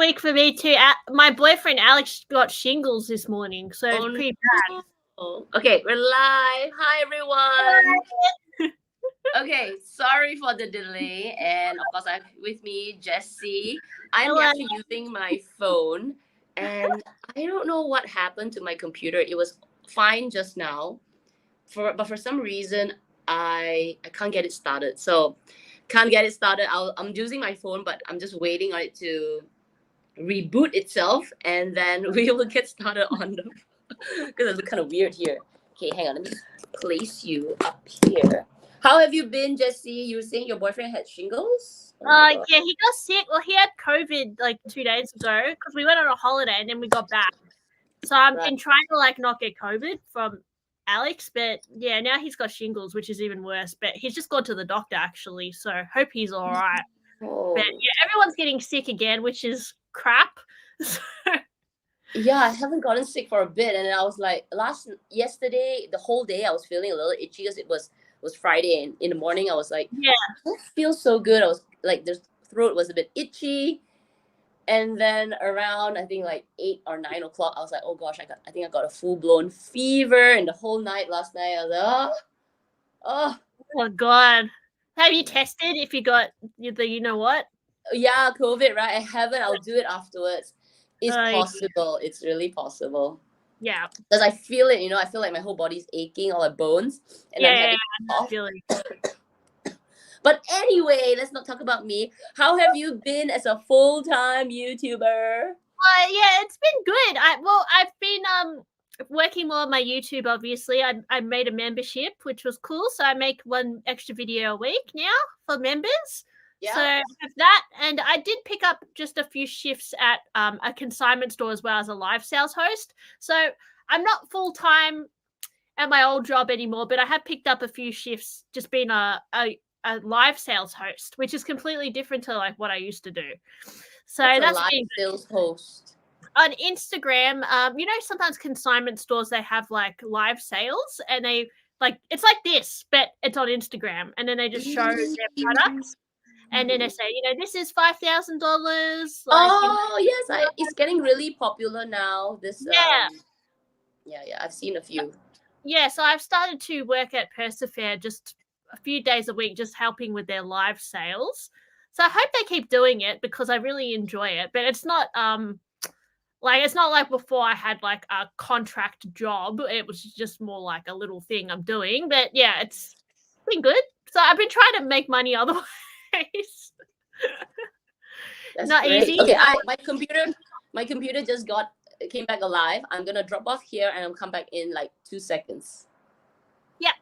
week for me too. My boyfriend Alex got shingles this morning, so it's pretty bad. No. Okay, we're live. Hi, everyone. Okay, sorry for the delay. And of course, I have with me Jessie. I'm actually using my phone, and I don't know what happened to my computer. It was fine just now, but for some reason, I can't get it started. So, can't get it started. I'm using my phone, but I'm just waiting on it to reboot itself, and then we will get started on the because it looks kind of weird here. Okay, hang on. Let me place you up here. How have you been, Jessie? You were saying your boyfriend had shingles? Yeah, he got sick. Well, he had COVID like 2 days ago because we went on a holiday and then we got back. So I've been trying to like not get COVID from Alex, but yeah, now he's got shingles, which is even worse. But he's just gone to the doctor actually, so hope he's all right. But yeah, everyone's getting sick again, which is crap. Yeah, I haven't gotten sick for a bit, and then I was like, yesterday, the whole day I was feeling a little itchy because it was Friday, and in the morning I was like, yeah, I don't feel so good. I was like, the throat was a bit itchy, and then around I think like 8 or 9 o'clock, I was like, oh gosh, I think I got a full blown fever, and the whole night last night I was like, oh god. Have you tested if you got the you know what? Yeah, COVID, right? I haven't. I'll do it afterwards. It's possible. Yeah. It's really possible. Yeah. Because I feel it, I feel like my whole body's aching, all my bones. And I'm having cough. But anyway, let's not talk about me. How have you been as a full-time YouTuber? Yeah, it's been good. I've been working more on my YouTube, obviously. I made a membership, which was cool. So I make one extra video a week now for members. Yeah. So I have that, and I did pick up just a few shifts at a consignment store as well as a live sales host. So I'm not full-time at my old job anymore, but I have picked up a few shifts just being a live sales host, which is completely different to like what I used to do. So that's a live sales host. On Instagram, sometimes consignment stores, they have like live sales, and they like, it's like this, but it's on Instagram, and then they just show their products. And then they say, this is $5,000. Yes, it's getting really popular now. This I've seen a few. Yeah, so I've started to work at Persefair just a few days a week, just helping with their live sales. So I hope they keep doing it because I really enjoy it. But it's not it's not like before I had like a contract job. It was just more like a little thing I'm doing. But yeah, it's been good. So I've been trying to make money otherwise. That's not great. easy. Okay, my computer just came back alive. I'm gonna drop off here and I'll come back in like 2 seconds. Yeah.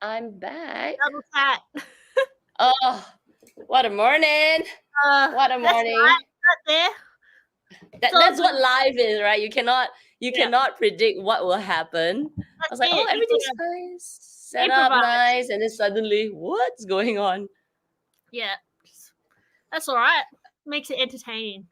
I'm back. Double cat. Oh, what a morning! What a morning! Right there. That's what live is, right? You cannot predict what will happen. I was like, everything's nice, set up nice, and then suddenly, what's going on? Yeah, that's all right. Makes it entertaining.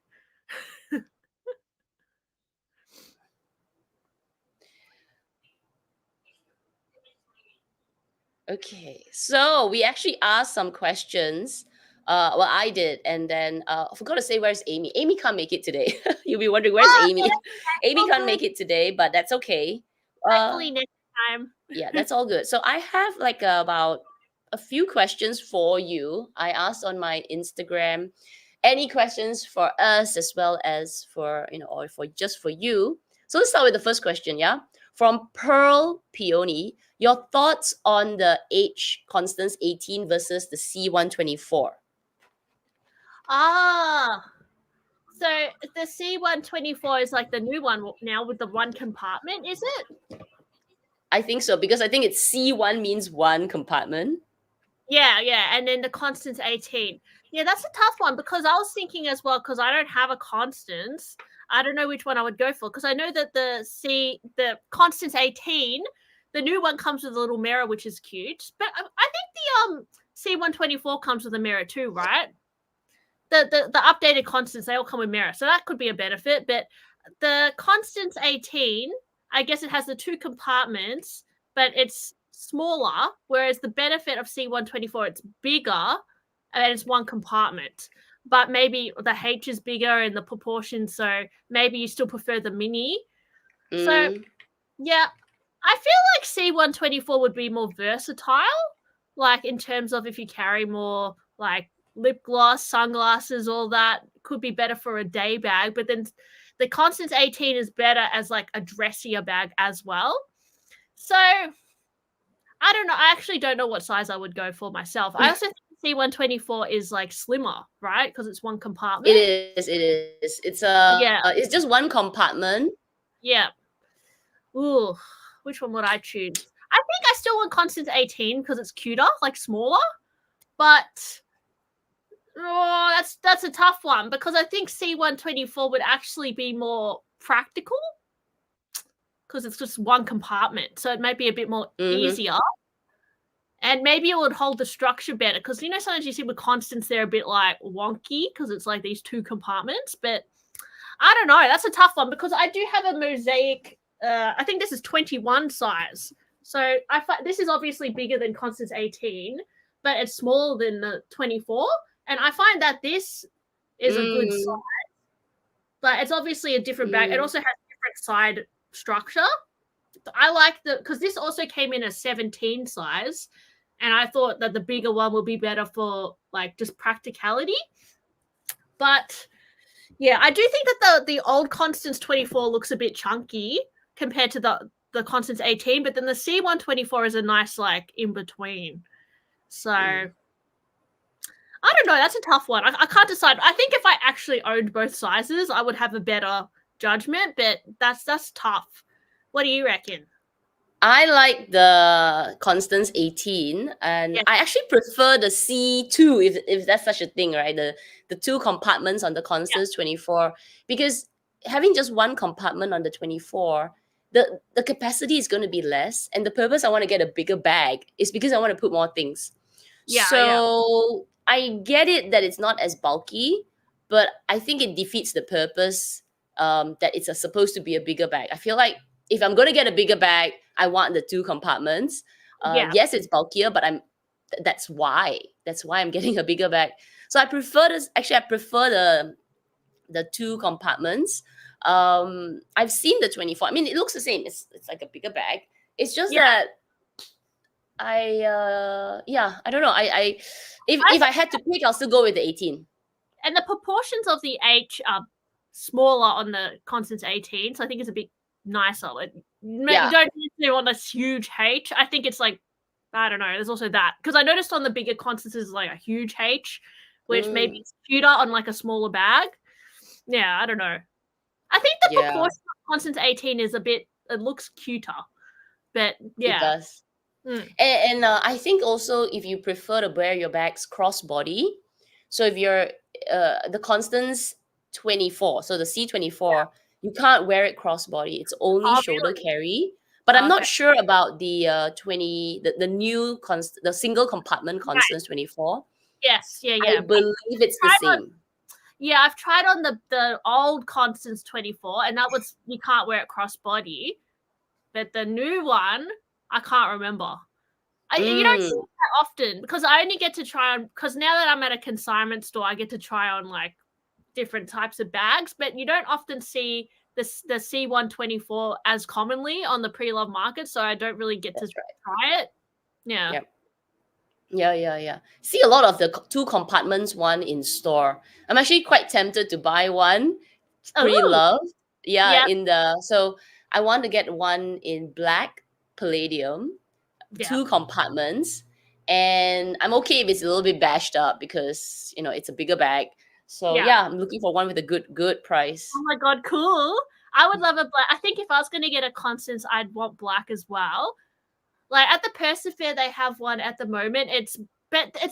Okay, so we actually asked some questions. I did, and then I forgot to say, where's Amy? Amy can't make it today. You'll be wondering, where's Amy? Yeah, Amy can't make it today, but that's okay. Hopefully next time. Yeah, that's all good. So I have like about a few questions for you. I asked on my Instagram, any questions for us as well as for, or for just for you. So let's start with the first question, yeah? From Pearl Peony, your thoughts on the H Constance 18 versus the C124? So the C124 is like the new one now with the one compartment, is it? I think so, because I think it's C1 means one compartment. Yeah, and then the Constance 18. Yeah, that's a tough one because I was thinking as well, because I don't have a Constance. I don't know which one I would go for because I know that the Constance 18, the new one comes with a little mirror, which is cute. But I think the C124 comes with a mirror too, right? The updated Constance, they all come with mirror, so that could be a benefit. But the Constance 18, I guess it has the 2 compartments, but it's smaller, whereas the benefit of C124, it's bigger and it's 1 compartment. But maybe the H is bigger in the proportion, so maybe you still prefer the mini. So, yeah, I feel like C124 would be more versatile, like in terms of if you carry more like lip gloss, sunglasses, all that, could be better for a day bag. But then the Constance 18 is better as like a dressier bag as well. So I don't know. I actually don't know what size I would go for myself. I also think C124 is like slimmer, right? Because it's 1 compartment. It is. It's it's just 1 compartment. Yeah. Ooh, which one would I choose? I think I still want Constance 18 because it's cuter, like smaller. But that's a tough one because I think C124 would actually be more practical because it's just 1 compartment, so it might be a bit more easier. And maybe it would hold the structure better because, you know, sometimes you see with Constance, they're a bit like wonky because it's like these 2 compartments. But I don't know. That's a tough one because I do have a mosaic. I think this is 21 size. So I find this is obviously bigger than Constance 18, but it's smaller than the 24. And I find that this is a good size, but it's obviously a different bag. It also has different side structure. I like because this also came in a 17 size, and I thought that the bigger one would be better for like just practicality. But yeah, I do think that the old Constance 24 looks a bit chunky compared to the Constance 18, but then the C124 is a nice like in between. So I don't know. That's a tough one. I can't decide. I think if I actually owned both sizes, I would have a better judgment, but that's tough. What do you reckon? I like the Constance 18, and I actually prefer the C2 if that's such a thing, right? The 2 compartments on the Constance 24, because having just 1 compartment on the 24, the capacity is going to be less, and the purpose I want to get a bigger bag is because I want to put more things. I get it that it's not as bulky, but I think it defeats the purpose that it's supposed to be a bigger bag. I feel like if I'm going to get a bigger bag, I want the 2 compartments. Yes, it's bulkier, but that's why I'm getting a bigger bag. So I prefer this. Actually, I prefer the 2 compartments. I've seen the 24. I mean, it looks the same. It's like a bigger bag. It's just that I don't know. If I had to pick, I'll still go with the 18. And the proportions of the H are smaller on the Constance 18, so I think it's a bit nicer. Like, you don't necessarily want this huge H. I think it's like, I don't know. There's also that because I noticed on the bigger Constances like a huge H, which maybe it's cuter on like a smaller bag. Yeah, I don't know. I think the proportion of Constance 18 is a bit. It looks cuter, but yeah, it does. And I think also if you prefer to wear your bags crossbody, so if you're the Constance 24, so the C24, you can't wear it crossbody. It's only shoulder carry. But I'm not sure about the the new the single compartment Constance 24. Yes, I believe it's the same. I've tried on the old Constance 24, and that was you can't wear it crossbody. But the new one, I can't remember. You don't see that often because I only get to try on because now that I'm at a consignment store, I get to try on like different types of bags, but you don't often see the C124 as commonly on the pre-love market, so I don't really get to try it. Yeah. Yeah. See a lot of the 2 compartments one in store. I'm actually quite tempted to buy one pre-love. So I want to get one in black palladium, 2 compartments, and I'm okay if it's a little bit bashed up because it's a bigger bag. So I'm looking for one with a good price. Oh my god, cool! I would love a black. I think if I was going to get a Constance, I'd want black as well. Like at the Persefair, they have one at the moment. It's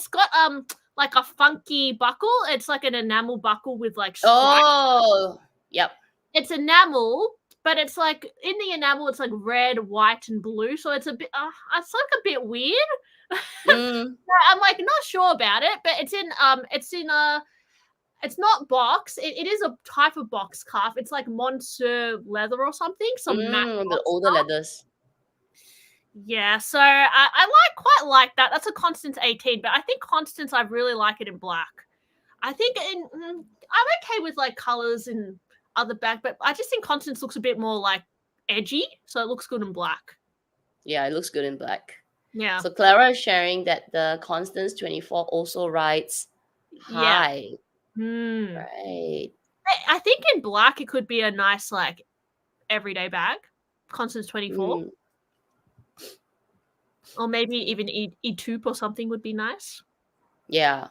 got like a funky buckle. It's like an enamel buckle with like stripes. Oh, yep. It's enamel, but it's like in the enamel, it's like red, white, and blue. So it's a bit. It's like a bit weird. I'm like not sure about it, but it's in It's not box. It is a type of box scarf. It's like Monsieur leather or something. Some matte The box older scarf. leathers. Yeah, so I quite like that. That's a Constance 18, but I think Constance, I really like it in black. I think I'm okay with like colors and other bag, but I just think Constance looks a bit more like edgy, so it looks good in black. Yeah, it looks good in black. Yeah. So Clara is sharing that the Constance 24 also rides Yeah. high. Right. I think in black it could be a nice like everyday bag. Constance 24. Or maybe even E2 or something would be nice. Yeah.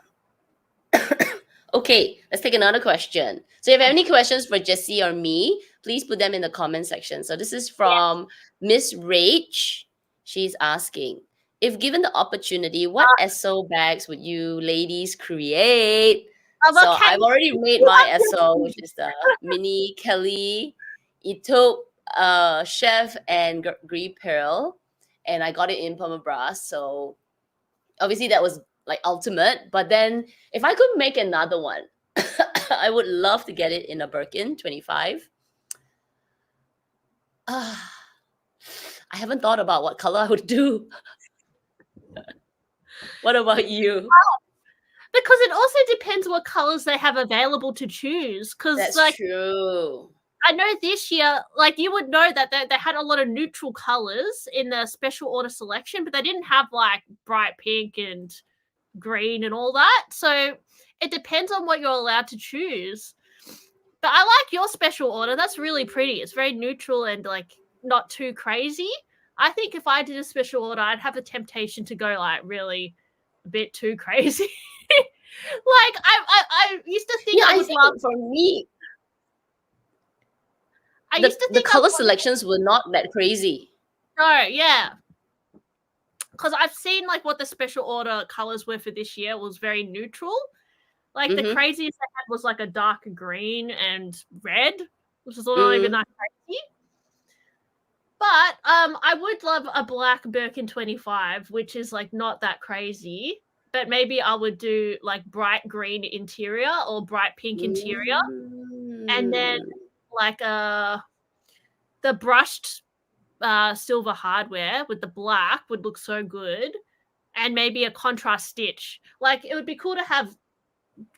Okay, let's take another question. So if you have any questions for Jessie or me, please put them in the comment section. So this is from Miss Rach. She's asking, if given the opportunity, what SO bags would you ladies create? So I've already made my SO, which is the mini Kelly, Ito, Chef, and Grey Pearl. And I got it in permabras. So obviously that was like ultimate. But then if I could make another one, I would love to get it in a Birkin 25. I haven't thought about what color I would do. What about you? Because it also depends what colors they have available to choose. Because That's like, true. I know this year, like you would know that they had a lot of neutral colors in the special order selection, but they didn't have like bright pink and green and all that. So it depends on what you're allowed to choose. But I like your special order. That's really pretty. It's very neutral and like not too crazy. I think if I did a special order, I'd have the temptation to go like really a bit too crazy. Like I used to think I would love. For me, I used to think the color selections were not that crazy. No, yeah. Because I've seen like what the special order colors were for this year was very neutral. Like the craziest I had was like a dark green and red, which is not even that crazy. But I would love a black Birkin 25, which is like not that crazy. But maybe I would do like bright green interior or bright pink interior, and then like the brushed silver hardware with the black would look so good, and maybe a contrast stitch. Like it would be cool to have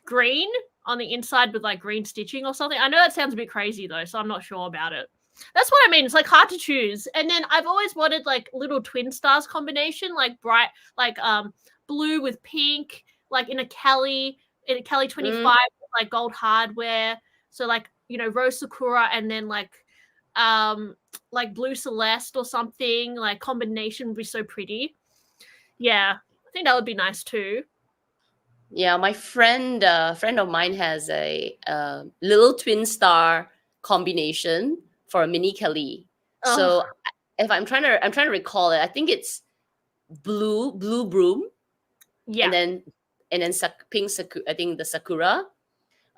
green on the inside with like green stitching or something. I know that sounds a bit crazy though, so I'm not sure about it. That's what I mean. It's like hard to choose. And then I've always wanted like little twin stars combination, like bright, like blue with pink, like in a Kelly 25 with like gold hardware. So like, you know, rose sakura and then like blue celeste or something. Like combination would be so pretty. Yeah, I think that would be nice too. Yeah, my friend of mine has a little twin star combination for a mini Kelly. So if I'm trying to recall it, I think it's blue broom. Yeah. And then pink sakura, I think the sakura.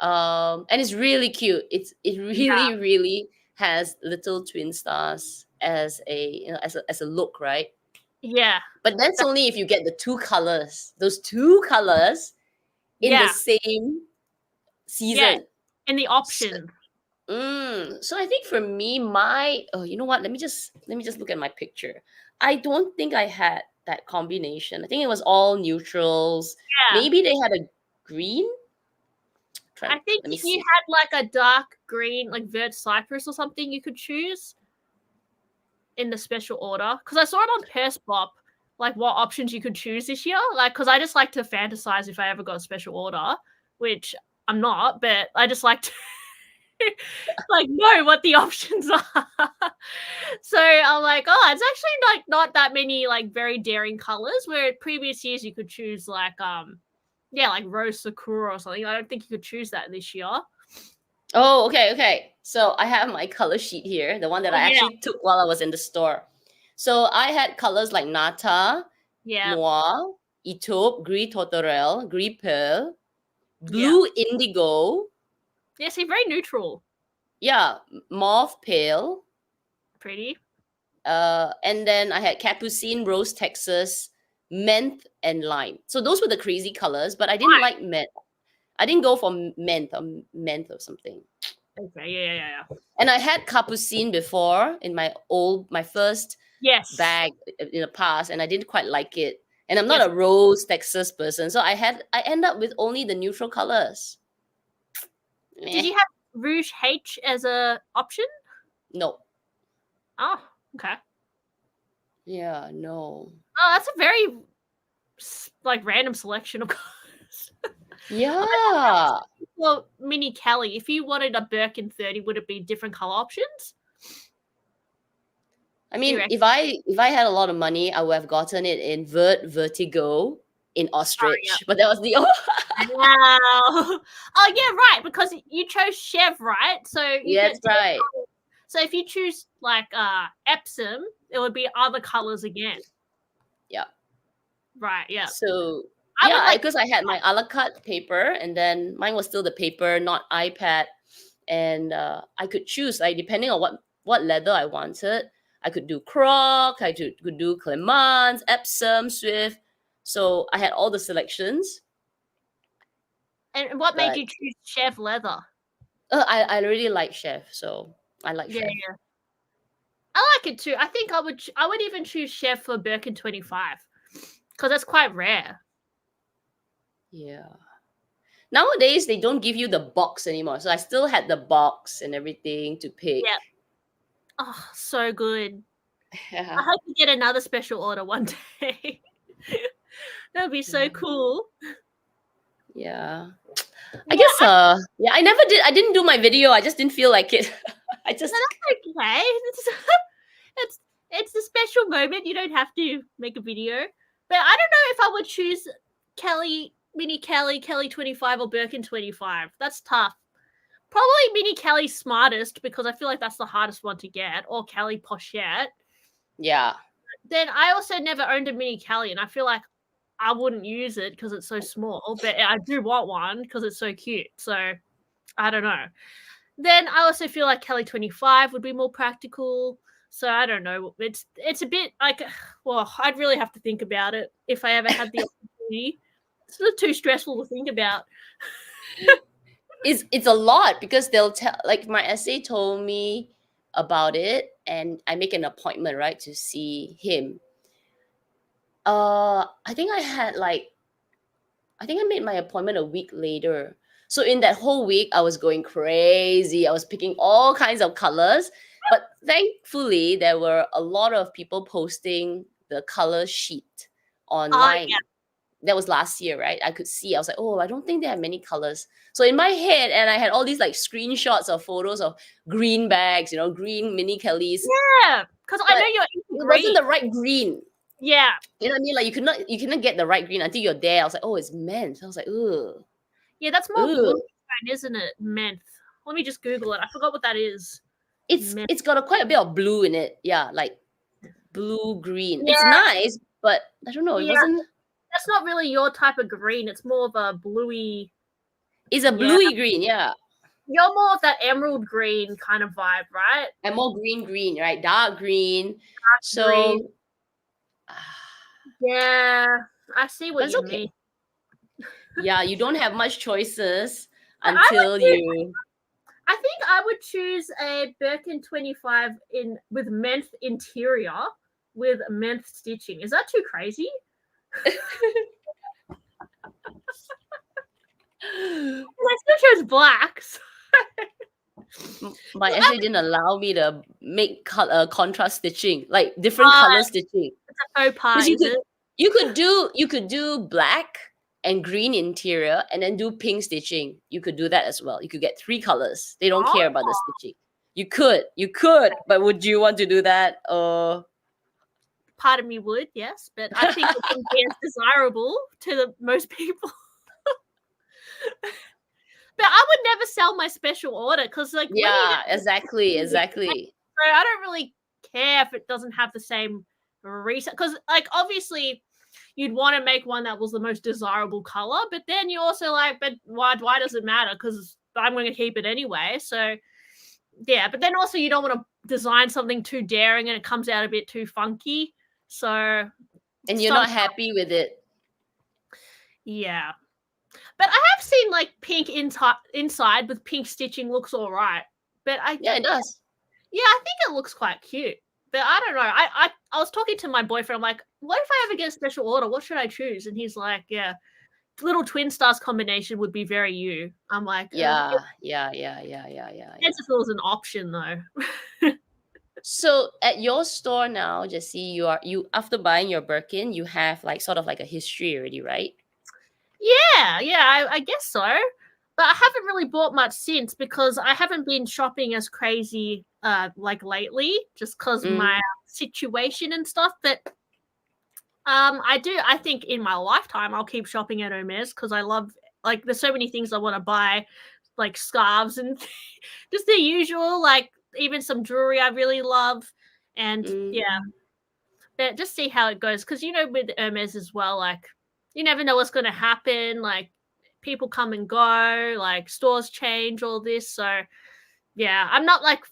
And it's really cute. It really has little twin stars as a as a look, right? Yeah. But that's only if you get the two colors. Those two colors in the same season. Yeah. And the option. So I think for me, you know what? Let me just look at my picture. I don't think I had that combination. I think it was all neutrals. Yeah. Maybe they had a green. I think if you had like a dark green, like vert cypress or something, you could choose in the special order. Because I saw it on Purse Bop, like what options you could choose this year. Like, because I just like to fantasize if I ever got a special order, which I'm not, but I just like to like know what the options are. So I'm like, oh, it's actually like not that many like very daring colors. Where previous years you could choose like like rose sakura or something. I don't think you could choose that this year. Oh, okay. So I have my color sheet here, the one that I actually took while I was in the store. So I had colors like Nata, Noir, Etaupe, Gris Tourterelle, Gris Pearl, Blue Indigo. Yeah, see, very neutral. Yeah, Mauve Pale. Pretty. And then I had Capucine, Rose Texas, Menthe, and Lime. So those were the crazy colors, but I didn't like Menthe. I didn't go for mint or something. Okay, yeah. And I had capucine before in my first Yes. bag in the past, and I didn't quite like it. And I'm not Yes. a rose Texas person, so I end up with only the neutral colors. Did you have Rouge H as a option? No. Oh, okay. Yeah, no. Oh, that's a very like random selection of colors. Yeah. Well, Mini Kelly, if you wanted a Birkin 30, would it be different color options? I mean, if I had a lot of money, I would have gotten it in Vertigo in ostrich. But that was the Wow. Oh yeah, right. Because you chose Chev, right? So you yeah, get that's right. colors. So if you choose like Epsom, it would be other colors again. Yeah. Right. Yeah. So I would yeah, because I had my a la carte paper, and then mine was still the paper, not iPad, and I could choose like depending on what leather I wanted. I could do Croc, I could do Clemence, Epsom, Swift. So I had all the selections. And what made But you choose Chev leather? I really like Chef, so I like Yeah, Chef. yeah. I like it too. I think I would even choose Chev for Birkin 25 because that's quite rare. Yeah. Nowadays they don't give you the box anymore, so I still had the box and everything to pick. Yeah. Oh, so good. I Yeah. hope you get another special order one day. That would be so cool. Yeah. I guess yeah, I didn't do my video. I just didn't feel like it. I just that's okay. It's a special moment. You don't have to make a video. But I don't know if I would choose Kelly, Mini Kelly, Kelly 25 or Birkin 25. That's tough. Probably Mini Kelly Smartest because I feel like that's the hardest one to get, or Kelly Pochette. yeah. Then I also never owned a Mini Kelly, and I feel like I wouldn't use it because it's so small, but I do want one because it's so cute. So I don't know. Then I also feel like Kelly 25 would be more practical. So I don't know. It's a bit like, well, I'd really have to think about it if I ever had the opportunity. It's not too stressful to think about. It's a lot because they'll tell, like my essay told me about it, and I make an appointment, right, to see him. I think I made my appointment a week later. So in that whole week, I was going crazy. I was picking all kinds of colors. But thankfully, there were a lot of people posting the color sheet online. Yeah. That was last year, right? I could see. I was like, oh, I don't think they have many colors. So in my head, and I had all these like screenshots of photos of green bags, green mini Kellys. Yeah, because I know you're into It green. wasn't the right green. Yeah. You know what I mean? Like you cannot get the right green until you're there. I was like, oh, it's mint. I was like, ugh. Yeah, that's more Ugh. blue, isn't it? Menthe. Let me just Google it. I forgot what that is. It's got quite a bit of blue in it. Yeah, like blue green. Yeah. It's nice, but I don't know. It wasn't. That's not really your type of green. It's more of a bluey. It's a bluey green. Yeah. You're more of that emerald green kind of vibe, right? And more green, right? Dark green. Green. Yeah, I see what you mean. Yeah, you don't have much choices until you. I think I would choose a Birkin 25 with menthe interior with menthe stitching. Is that too crazy? I still chose blacks. My essay didn't allow me to make contrast stitching, like different color stitching. It's a faux pas. You could do black and green interior and then do pink stitching. You could do that as well. You could get 3 colors. They don't care about the stitching. You could, but would you want to do that? Part of me would, yes, but I think it wouldn't be as desirable to most people. But I would never sell my special order because, like, exactly. So I don't really care if it doesn't have the same resale. Because, like, obviously, you'd want to make one that was the most desirable color, but then you also like, but why does it matter? Because I'm going to keep it anyway. So, yeah, but then also you don't want to design something too daring and it comes out a bit too funky. So, and you're not happy with it. Yeah. But I have seen like pink inside with pink stitching looks all right. But Yeah, it does. yeah, I think it looks quite cute. But I don't know. I was talking to my boyfriend. I'm like, what if I ever get a special order? What should I choose? And he's like, yeah, little twin stars combination would be very you. I'm like, Yeah. If it was an option though. So at your store now, Jessie, you after buying your Birkin, you have like sort of like a history already, right? Yeah, I guess so. But I haven't really bought much since because I haven't been shopping as crazy like lately, just because my situation and stuff. But I think in my lifetime I'll keep shopping at Hermes because I love, like, there's so many things I want to buy, like scarves and just the usual, like even some jewelry I really love. And yeah, but just see how it goes because with Hermes as well, like you never know what's going to happen. Like people come and go, like stores change, all this. So yeah, I'm not like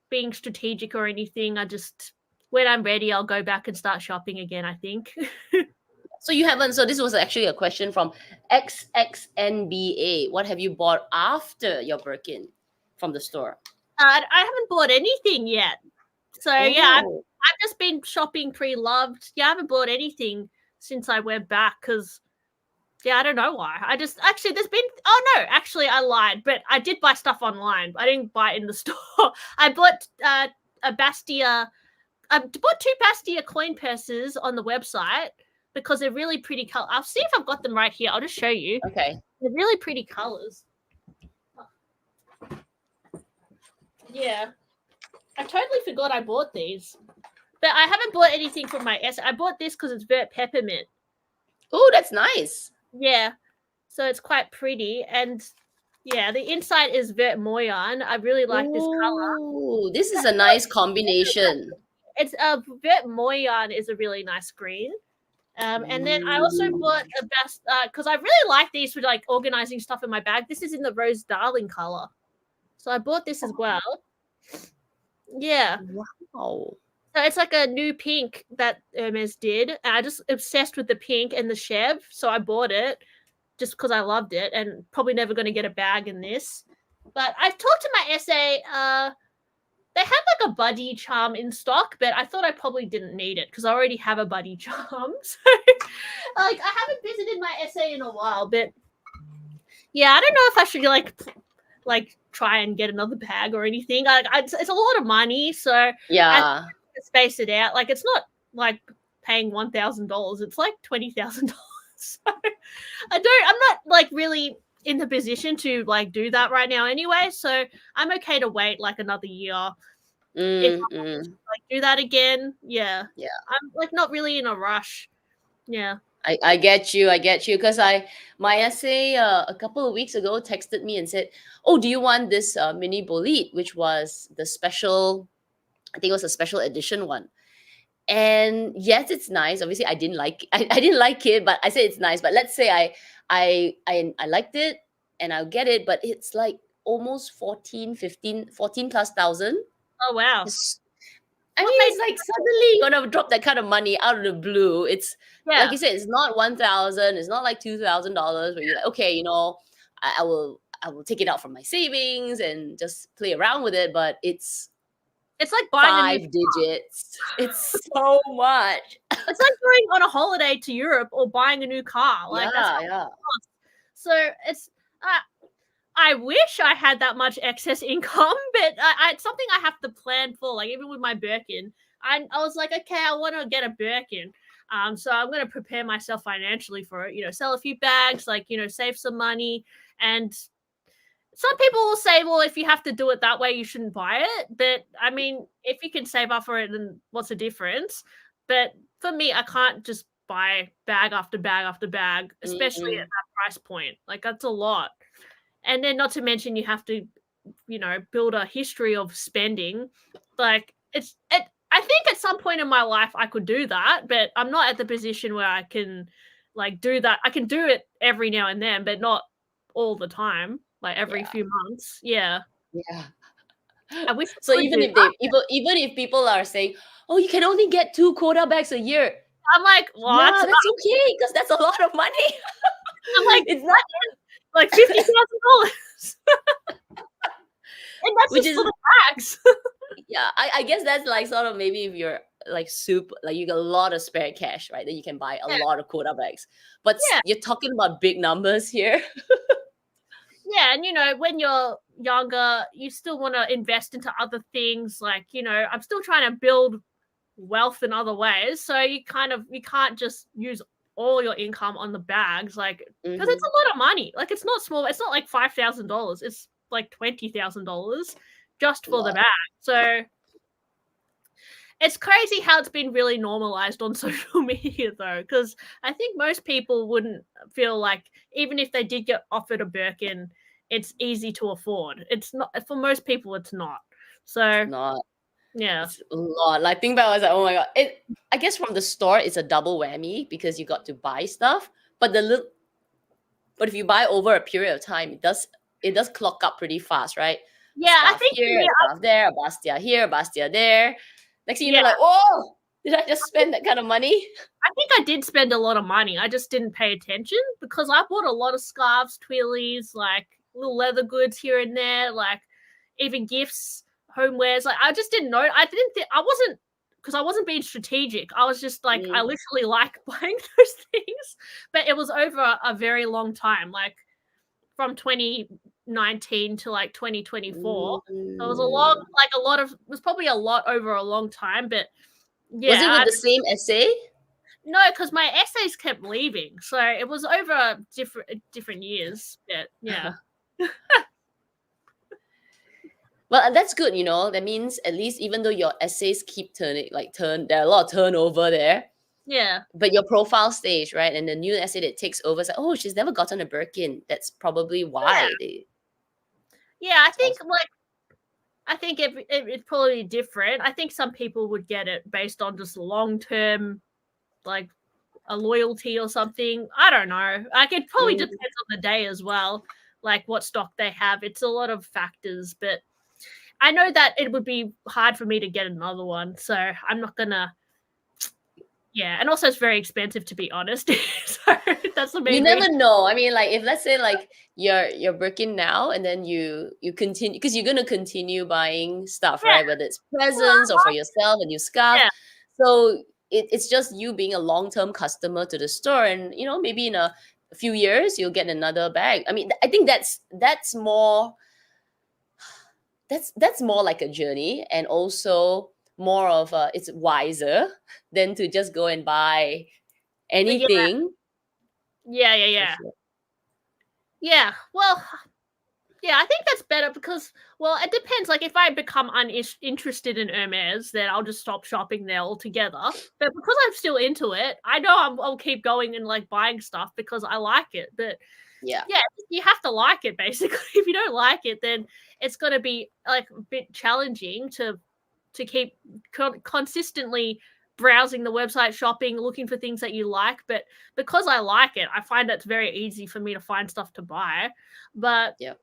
being strategic or anything. I just, when I'm ready, I'll go back and start shopping again, I think. So you haven't. So this was actually a question from XXNBA. What have you bought after your Birkin from the store? I haven't bought anything yet. So yeah, Oh. I've just been shopping pre-loved. Yeah, I haven't bought anything since I went back because, yeah, I don't know why. Actually, actually, I lied, but I did buy stuff online. I didn't buy it in the store. I bought a Bastia. I bought 2 Bastia coin purses on the website because they're really pretty color. I'll see if I've got them right here. I'll just show you. Okay. They're really pretty colors. Yeah. I totally forgot I bought these. But I haven't bought anything from my essay. I bought this because it's Vert Peppermint. Oh, that's nice. Yeah. So it's quite pretty. And yeah, the inside is Vert Moyan. I really like this color. Oh, this is a nice combination. It's Vert Moyan is a really nice green. And then I also bought a best because I really like these for like organizing stuff in my bag. This is in the Rose Darling color. So I bought this as well. Yeah. Wow. So it's like a new pink that Hermes did. And I just obsessed with the pink and the Chev. So I bought it just because I loved it and probably never going to get a bag in this. But I've talked to my essay. They have like a buddy charm in stock, but I thought I probably didn't need it because I already have a buddy charm. So like I haven't visited my essay in a while, but yeah, I don't know if I should like try and get another bag or anything. It's a lot of money, so yeah, space it out. Like it's not like paying $1,000; it's like $20,000. So I'm not like really in the position to like do that right now anyway. So I'm okay to wait like another year. If I like do that again, yeah. I'm like not really in a rush. Yeah. I get you because my essay a couple of weeks ago texted me and said, oh, do you want this mini Bolide, which was the special, I think it was a special edition one. And yes, it's nice. Obviously I didn't like it, but I said it's nice. But let's say I liked it and I'll get it, but it's like almost 14 plus thousand. Oh wow. I mean, it's like suddenly you're gonna drop that kind of money out of the blue. It's like you said, it's not 1,000, it's not like $2,000 where you're like, okay, I will take it out from my savings and just play around with it. But it's like buying 5 digits. It's so much. It's like going on a holiday to Europe or buying a new car. Like yeah. So it's I wish I had that much excess income, but it's something I have to plan for. Like even with my Birkin, I was like, okay, I want to get a Birkin. So I'm going to prepare myself financially for it. Sell a few bags, like save some money. And some people will say, well, if you have to do it that way, you shouldn't buy it. But I mean, if you can save up for it, then what's the difference? But for me, I can't just buy bag after bag after bag, especially at that price point. Like that's a lot. And then not to mention you have to, build a history of spending. Like I think at some point in my life I could do that, but I'm not at the position where I can like do that. I can do it every now and then, but not all the time, like every few months. Yeah. I wish so even if people are saying, oh, you can only get 2 quota bags a year, I'm like, what? Yeah, that's okay because that's a lot of money. I'm like, It's not, like $50,000. And that's which just is for the bags. yeah. I guess that's like sort of maybe if you're like super, like you got a lot of spare cash, right? Then you can buy a Yeah. lot of quota bags. But Yeah. you're talking about big numbers here. Yeah, and when you're younger, you still want to invest into other things. Like, I'm still trying to build wealth in other ways. So you can't just use all your income on the bags, like, because it's a lot of money. Like, it's not small. It's not like $5,000. It's like $20,000 just for the bag. So it's crazy how it's been really normalized on social media, though, because I think most people wouldn't feel like, even if they did get offered a Birkin, it's easy to afford. It's not, for most people, it's not. So, Not. yeah. It's a lot. Like think about it, I was like, oh my god. I guess from the store it's a double whammy because you got to buy stuff. But if you buy over a period of time, it does clock up pretty fast, right? A Yeah, I scarf think here, a scarf there, a bastia here, a bastia there. Next thing you know, like, oh, did I just spend that kind of money? I think I did spend a lot of money. I just didn't pay attention because I bought a lot of scarves, twirlies, like little leather goods here and there, like even gifts, homewares. Like, I just didn't know. Because I wasn't being strategic. I was just like, I literally like buying those things. But it was over a very long time, like from 2019 to like 2024. So it was it was probably a lot over a long time. But yeah. Was it with the same essay? No, because my essays kept leaving, so it was over different years. But yeah, Well, that's good, That means at least even though your essays keep there are a lot of turnover there, yeah, but your profile stays, right? And the new essay that takes over is like, oh, she's never gotten a Birkin. That's probably why they. yeah. I think it's probably different. I think some people would get it based on just long term, like a loyalty or something. I don't know. Like, it probably depends on the day as well, like what stock they have. It's a lot of factors, but I know that it would be hard for me to get another one, so I'm not gonna. Yeah, and also it's very expensive, to be honest. So that's the main You reason. never know. I mean, like if let's say like you're Birkin now, and then you continue because you're gonna continue buying stuff, Yeah, right? Whether it's presents or for yourself, a new scarf. yeah, So it's just you being a long-term customer to the store, and maybe in a few years you'll get another bag. I mean, I think that's more like a journey, and also more of it's wiser than to just go and buy yeah, anything. yeah, yeah, For yeah. sure. Yeah, well, yeah, I think that's better because, well, it depends. Like, if I become uninterested in Hermes, then I'll just stop shopping there altogether. But because I'm still into it, I know I'll keep going and like buying stuff because I like it. But Yeah. yeah, you have to like it basically. If you don't like it, then it's going to be like a bit challenging to keep consistently browsing the website, shopping, looking for things that you like. But because I like it, I find it's very easy for me to find stuff to buy. But Yeah.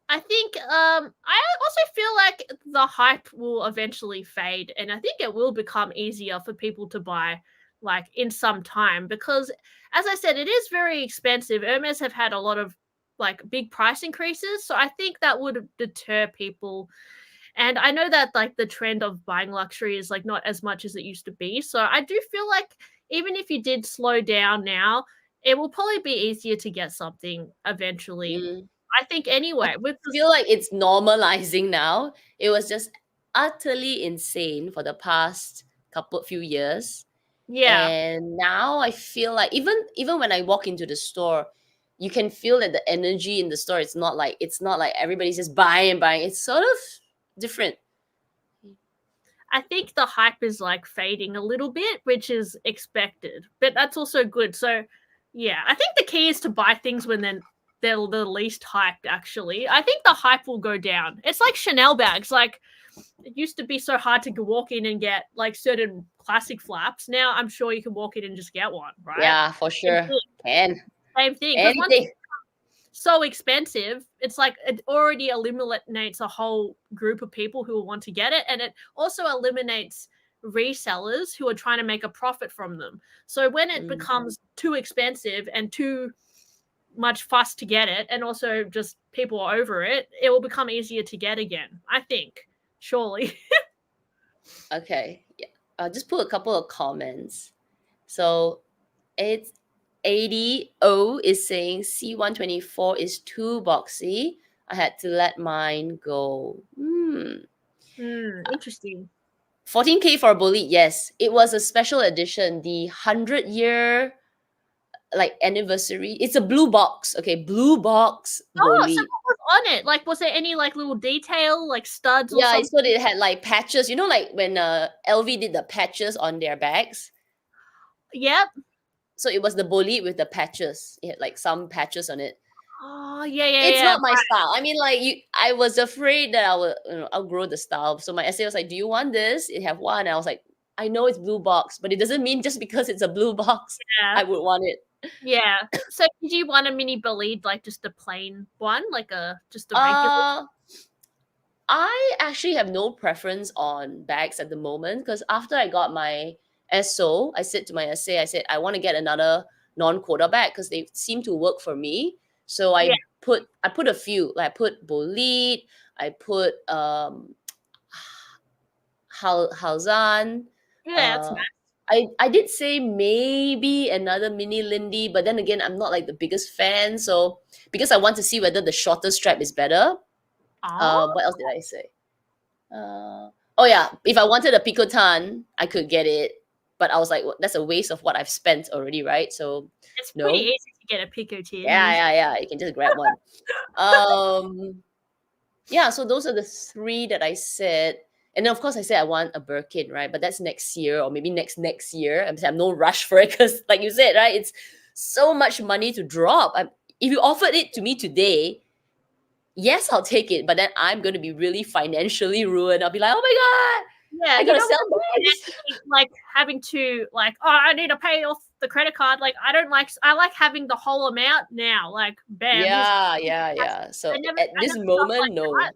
I think I also feel like the hype will eventually fade, and I think it will become easier for people to buy like in some time because, as I said, it is very expensive. Hermes have had a lot of like big price increases, so I think that would deter people. And I know that like the trend of buying luxury is like not as much as it used to be. So I do feel like even if you did slow down now, it will probably be easier to get something eventually. I think anyway. Feel like it's normalizing now. It was just utterly insane for the past few years. Yeah. And now I feel like even when I walk into the store, you can feel that the energy in the store, it's not like everybody's just buying and buying. It's sort of different. I think the hype is like fading a little bit, which is expected, but that's also good. So, yeah, I think the key is to buy things when they're the least hyped, actually. I think the hype will go down. It's like Chanel bags. Like, it used to be so hard to walk in and get like certain classic flaps. Now I'm sure you can walk in and just get one, right? Yeah, for sure. Same thing. Because once Anything. so expensive, it's like it already eliminates a whole group of people who will want to get it, and it also eliminates resellers who are trying to make a profit from them. So when it becomes too expensive and too much fuss to get it, and also just people are over it, it will become easier to get again, I think. Surely. Okay. Yeah. I'll just put a couple of comments. So it's 80O is saying C124 is too boxy. I had to let mine go. Interesting. 14K for Bolide, yes. It was a special edition, the 100-year like anniversary. It's a blue box. Okay, blue box Oh, so Bolide. what was on it? Like, was there any like little detail, like studs or Yeah, something? it's what it had like patches. You know, like when LV did the patches on their bags. Yep. So it was the Bolide with the patches. It had like some patches on it. Oh, yeah, It's yeah. not my style. I mean, like I was afraid that I would outgrow the style. So my essay was like, "Do you want this?" It have one. I was like, "I know it's blue box, but it doesn't mean just because it's a blue box, Yeah. I would want it." Yeah. So did you want a mini Bolide, like just a plain one, like just a regular? I actually have no preference on bags at the moment because after I got my SO, I said to my essay, I said I want to get another non-quota bag because they seem to work for me. So Yeah. I put a few. Like I put Bolide, I put Halzan. Yeah, that's Uh, nice. I did say maybe another mini Lindy, but then again, I'm not like the biggest fan. So because I want to see whether the shorter strap is better. Oh, What else did I say? Oh yeah, if I wanted a picotan, I could get it, but I was like, that's a waste of what I've spent already, right? So it's pretty no. easy to get a Pico tin. Yeah. You can just grab one. Yeah. So those are the three that I said, and then of course I said I want a Birkin, right? But that's next year or maybe next year. I'm no rush for it because, like you said, right, it's so much money to drop. If you offered it to me today, yes, I'll take it, but then I'm going to be really financially ruined. I'll be like, oh my God, Yeah, I you got to don't sell want bags. financially, like having to like, oh, I need to pay off the credit card. Like, I like having the whole amount now. Like, bam, here's cash. Yeah. So I at this never stuff like moment, no, that.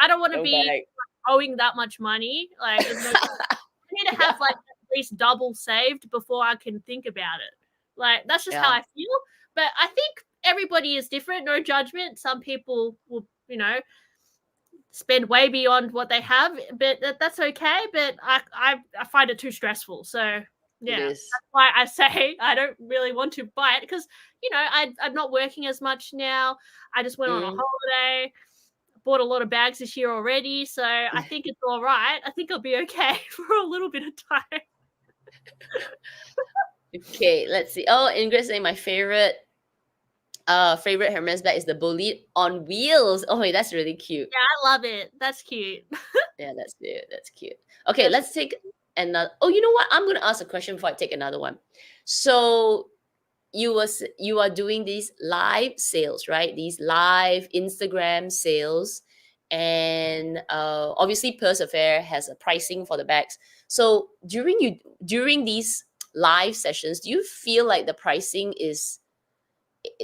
I don't want to no be bag. owing that much money. Like, there's no. I need to Yeah, have like at least double saved before I can think about it. Like, that's just how yeah, I feel. But I think everybody is different. No judgment. Some people will, spend way beyond what they have, but that's okay. But I find it too stressful. So it yeah, is. that's why I say I don't really want to buy it because I'm not working as much now. I just went on a Mm. holiday. Bought a lot of bags this year already, so I think it's all right. I think I'll be okay for a little bit of time. Okay, let's see. Oh, Ingrid saying my favorite Hermes bag is the Bolide on wheels. Oh, wait, that's really cute. Yeah, I love it. That's cute. Yeah, that's cute. That's cute. Okay, That's let's take another. Oh, you know what? I'm gonna ask a question before I take another one. So you are doing these live sales, right? These live Instagram sales, and obviously Purse Affair has a pricing for the bags. So during these live sessions, do you feel like the pricing is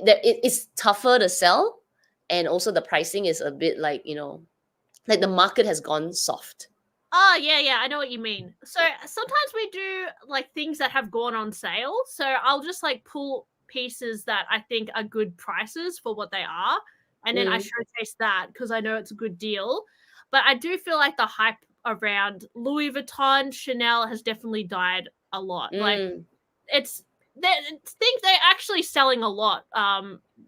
that it's tougher to sell, and also the pricing is a bit like like the market has gone soft? Oh, yeah, I know what you mean. So sometimes we do like things that have gone on sale. So I'll just like pull pieces that I think are good prices for what they are. And then I Mm, showcase that because I know it's a good deal. But I do feel like the hype around Louis Vuitton, Chanel has definitely died a lot. Like mm, it's things they're actually selling a lot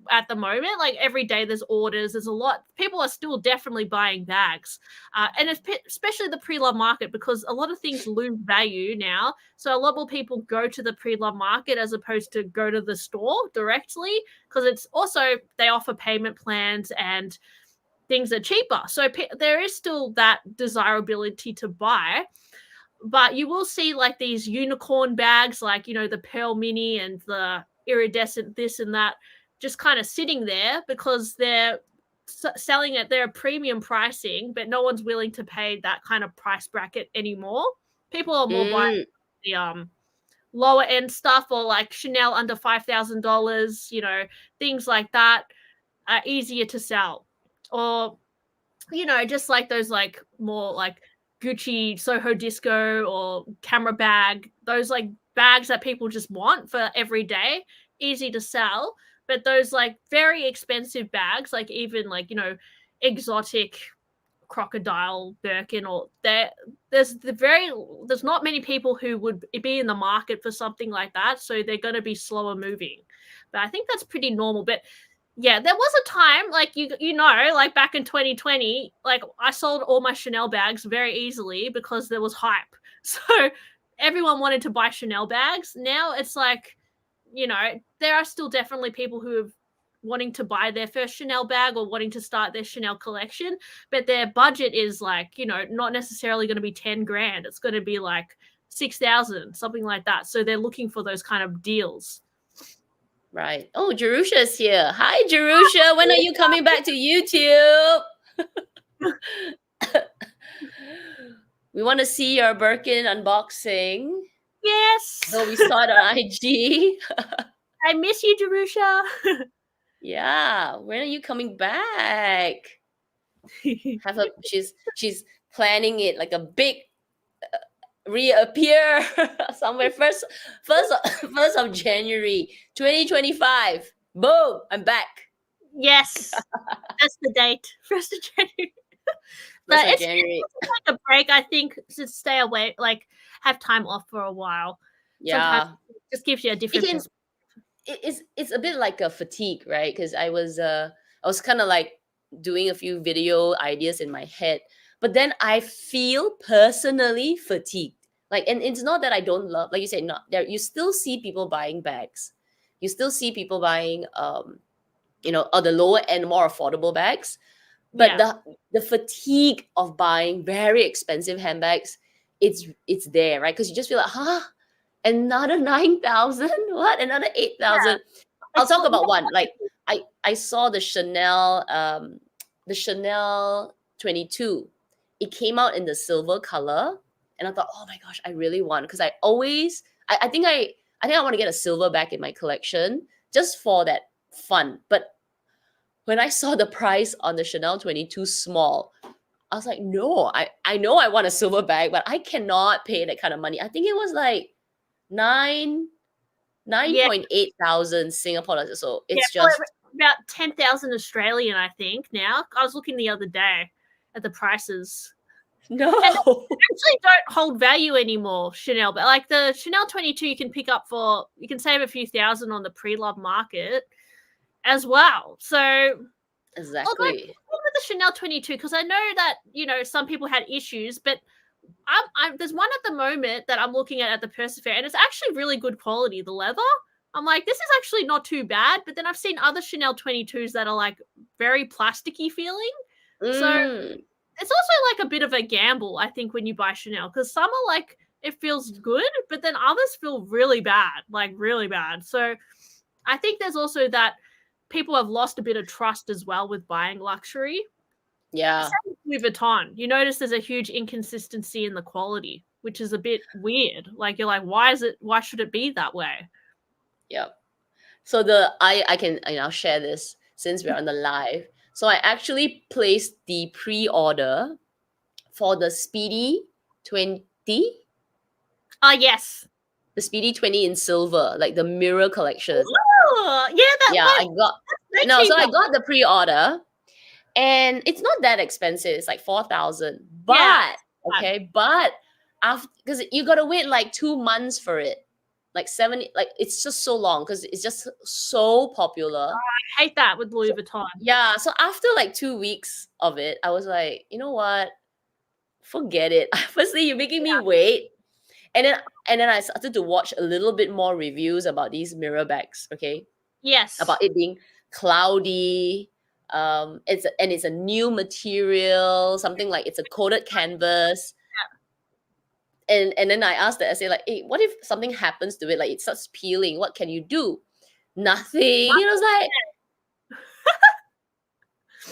at the moment. Like every day there's orders, there's a lot, people are still definitely buying bags, and it's especially the pre-love market because a lot of things lose value now, so a lot more people go to the pre-love market as opposed to go to the store directly because it's also they offer payment plans and things are cheaper, so there is still that desirability to buy. But you will see like these unicorn bags, like the Pearl Mini and the iridescent this and that, just kind of sitting there because they're selling at their premium pricing, but no one's willing to pay that kind of price bracket anymore. People are more buying mm, the lower end stuff, or like Chanel under $5,000, things like that are easier to sell. Or just like those like more like Gucci Soho Disco or camera bag, those like bags that people just want for every day, easy to sell. But those like very expensive bags, like even like, exotic crocodile Birkin, or there's not many people who would be in the market for something like that, so they're going to be slower moving. But I think that's pretty normal. But yeah, there was a time, like like back in 2020, like I sold all my Chanel bags very easily because there was hype. So everyone wanted to buy Chanel bags. Now it's like, there are still definitely people who are wanting to buy their first Chanel bag or wanting to start their Chanel collection, but their budget is like, not necessarily going to be 10 grand. It's going to be like 6,000, something like that. So they're looking for those kind of deals. Right. Oh, Jerusha's here. Hi, Jerusha. When are you coming back to YouTube? We want to see your Birkin unboxing. Yes. So we saw it on IG. I miss you, Jerusha. Yeah. When are you coming back? She's planning it like a big reappear somewhere first of January 2025. Boom, I'm back. Yes, that's the date. 1st of January. But it's like a break, I think, to stay away, like have time off for a while. Yeah, sometimes it just gives you a different it's a bit like a fatigue, right? Because I was kind of like doing a few video ideas in my head, but then I feel personally fatigued. Like, and it's not that I don't love, like you said, not there. You still see people buying bags, you still see people buying the lower end, more affordable bags, but the fatigue of buying very expensive handbags, it's there, right? Because you just feel like, another 9,000, what, another 8,000. Yeah. I'll talk about one. Like I saw the Chanel 22. It came out in the silver color, and I thought, oh my gosh, I really want, because I think I want to get a silver bag in my collection just for that fun. But when I saw the price on the Chanel 22 small, I was like, no, I know I want a silver bag, but I cannot pay that kind of money. I think it was like 9.8 thousand Singapore dollars. So it's just about 10,000 Australian, I think. Now I was looking the other day at the prices. No, and they actually don't hold value anymore, Chanel. But like the Chanel 22, you can save a few thousand on the pre-love market as well. So exactly. With the Chanel 22, because I know that some people had issues, but there's one at the moment that I'm looking at the Persefair, and it's actually really good quality, the leather. I'm like, this is actually not too bad. But then I've seen other Chanel 22s that are like very plasticky feeling. So it's also like a bit of a gamble, I think, when you buy Chanel, because some are like, it feels good, but then others feel really bad, like really bad. So I think there's also that people have lost a bit of trust as well with buying luxury. Yeah. Same with Louis Vuitton. You notice there's a huge inconsistency in the quality, which is a bit weird. Like, you're like, why should it be that way? Yep. So I'll share this since we're on the live. So I actually placed the pre-order for the Speedy 20. Yes. The Speedy 20 in silver, like the mirror collection. Oh, yeah, I got the pre-order, and it's not that expensive. It's like 4,000. But but after, because you gotta wait like 2 months for it. Like 70, like it's just so long because it's just so popular. I hate that with Louis Vuitton. Yeah. So after like 2 weeks of it, I was like, you know what? Forget it. Firstly, you're making me wait. And then I started to watch a little bit more reviews about these mirror bags. Okay. Yes. About it being cloudy. It's a new material, something like it's a coated canvas. Yeah. And then I asked the essay, like, hey, what if something happens to it? Like it starts peeling. What can you do? Nothing. You know, it's like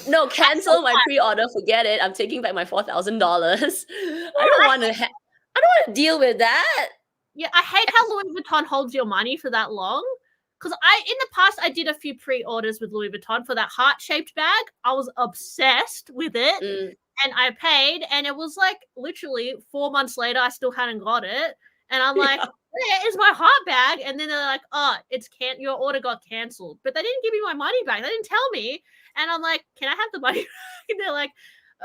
no, cancel my pre-order. Forget it. I'm taking back my $4,000. I don't want to deal with that. Yeah, I hate how Louis Vuitton holds your money for that long. Because in the past, I did a few pre-orders with Louis Vuitton for that heart-shaped bag. I was obsessed with it. And I paid, and it was like literally 4 months later, I still hadn't got it. And I'm like, it's my heart bag. And then they're like, oh, your order got cancelled. But they didn't give me my money back. They didn't tell me. And I'm like, can I have the money back? And they're like,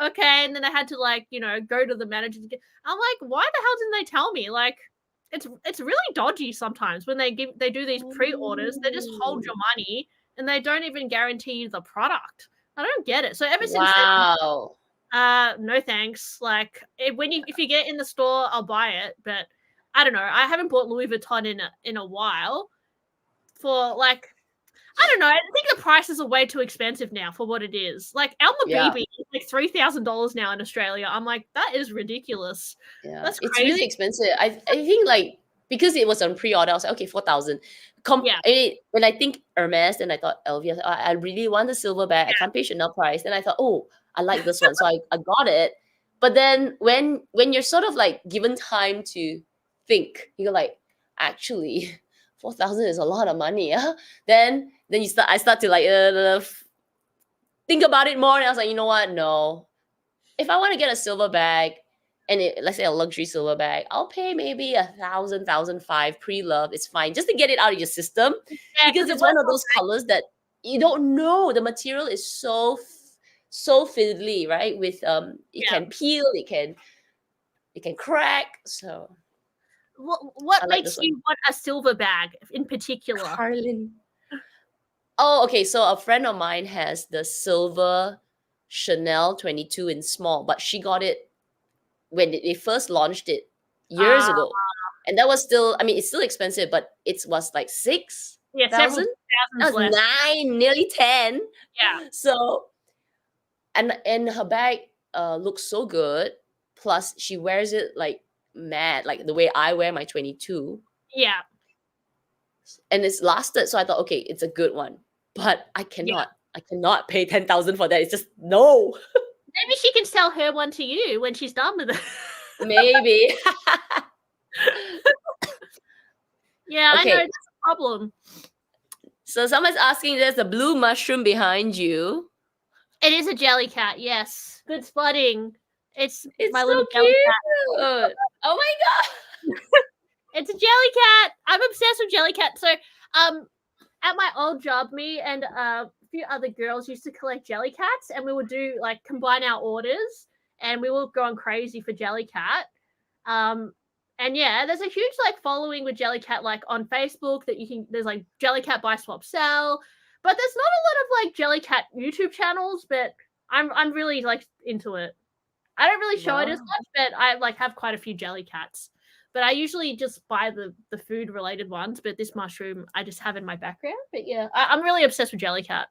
okay. And then I had to like, go to the manager. I'm like, why the hell didn't they tell me? Like, it's really dodgy sometimes when they do these pre-orders. They just hold your money and they don't even guarantee you the product. I don't get it. So ever since then, no thanks. Like if you get it in the store, I'll buy it. But I don't know. I haven't bought Louis Vuitton in a while. For like, I don't know. I think the prices are way too expensive now for what it is. Like Alma BB is like $3,000 now in Australia. I'm like, that is ridiculous. Yeah, that's it's crazy. really expensive. I think like because it was on pre-order, I was like, okay, 4,000. When I think Hermes, and I thought LV, I really want the silver bag. I can't pay Chanel price. Then I thought, oh, I like this one, so I got it. But then when you're sort of like given time to think, you're like, actually, 4,000 is a lot of money. Huh? Then I start to like think about it more, and I was like, you know what? No, if I want to get a silver bag, and let's say a luxury silver bag, I'll pay maybe 1,000, 1,500 pre-loved. It's fine just to get it out of your system, because it's one of those colors that you don't know. The material is so fiddly, right? With it can peel, it can crack. So what makes you want a silver bag in particular? Carlin. Oh, okay. So a friend of mine has the silver Chanel 22 in small, but she got it when they first launched it years ago. And that was still, I mean, it's still expensive, but it was like 6,000. Several thousands less. 9, nearly 10. Yeah. So, and her bag looks so good. Plus, she wears it like mad, like the way I wear my 22. Yeah. And it's lasted. So I thought, okay, it's a good one. But I cannot pay 10,000 for that. It's just no. Maybe she can sell her one to you when she's done with it. Maybe. Yeah, okay. I know, that's a problem. So someone's asking, there's a blue mushroom behind you. It is a jelly cat, yes. Good spotting. It's my so little cute. jelly cat. Oh my god. It's a jelly cat. I'm obsessed with jelly cat. So at my old job, me and a few other girls used to collect jelly cats, and we would do like combine our orders, and we were going crazy for jelly cat. And yeah, there's a huge like following with Jellycat like on Facebook that there's like Jellycat buy swap sell, but there's not a lot of like Jellycat YouTube channels, but I'm really like into it. I don't really show it as much, but I like have quite a few Jellycats. But I usually just buy the food related ones, but this mushroom I just have in my background. But yeah, I'm really obsessed with Jellycat.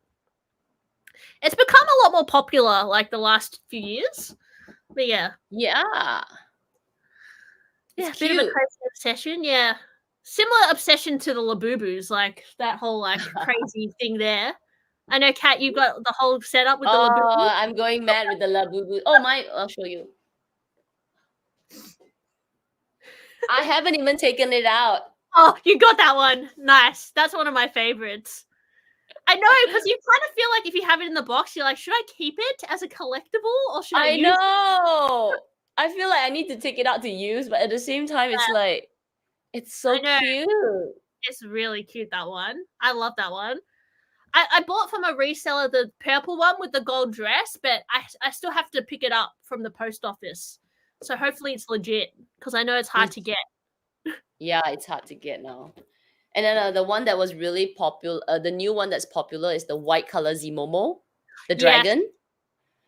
It's become a lot more popular like the last few years. But yeah. Yeah. Yeah, a bit of a crazy obsession, yeah. Similar obsession to the Labubus, like that whole like crazy thing there. I know, Kat, you've got the whole setup with the Labubu. Oh, I'm going mad with the Labubu. Oh my, I'll show you. I haven't even taken it out. Oh, you got that one. Nice. That's one of my favorites. I know, because you kind of feel like if you have it in the box, you're like, should I keep it as a collectible or should I use it? I feel like I need to take it out to use, but at the same time, it's like, it's so cute. It's really cute, that one. I love that one. I bought from a reseller the purple one with the gold dress, but I still have to pick it up from the post office. So hopefully it's legit, because I know it's hard to get. Yeah, it's hard to get now. And then the one that was really popular, the new one that's popular is the white color Zimomo, the dragon.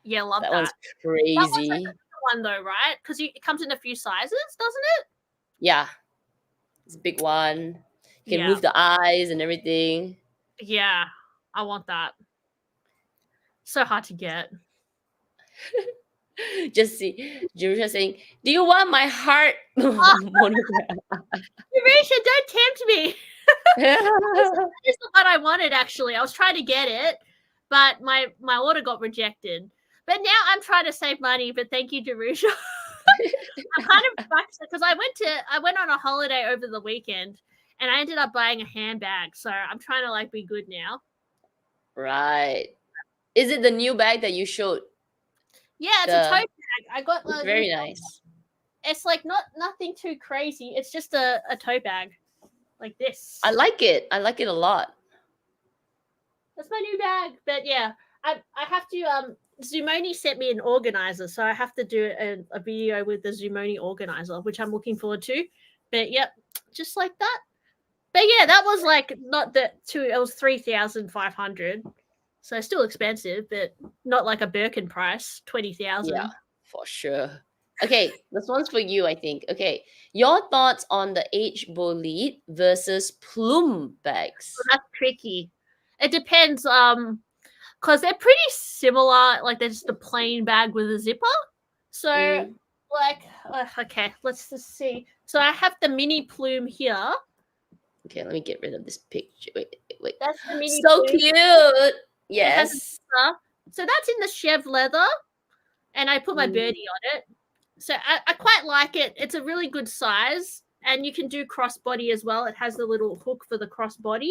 Yeah, love that. That one's crazy. That one's like one though, right? Because it comes in a few sizes, doesn't it? Yeah, it's a big one. You can move the eyes and everything. Yeah, I want that. So hard to get. Just see Jerusha saying, "Do you want my heart monograph?" Jerusha, don't tempt me. That is the one I wanted, actually. I was trying to get it, but my order got rejected. But now I'm trying to save money, but thank you, Jerusha. I'm kind of back because I went on a holiday over the weekend and I ended up buying a handbag. So I'm trying to like be good now. Right. Is it the new bag that you showed? Yeah, it's a tote bag. I got very nice. it's like nothing too crazy. It's just a tote bag like this. I like it. I like it a lot. That's my new bag. But yeah, I have to Zumoni sent me an organizer, so I have to do a video with the Zumoni organizer, which I'm looking forward to. But yep, just like that. But yeah, that was like not the two. It was 3,500, so still expensive, but not like a Birkin price, 20,000. Yeah, for sure. Okay, this one's for you, I think. Okay, your thoughts on the H Bolide versus Plume bags? That's tricky. It depends. Because they're pretty similar. Like they're just a plain bag with a zipper. So Mm, like, okay, let's just see. So I have the mini Plume here. okay, let me get rid of this picture. Wait. That's the mini So Plume. cute. It has a Yes. zipper. So that's in the Chev leather, and I put my Mm, birdie on it. So I quite like it. It's a really good size, and you can do crossbody as well. It has the little hook for the crossbody,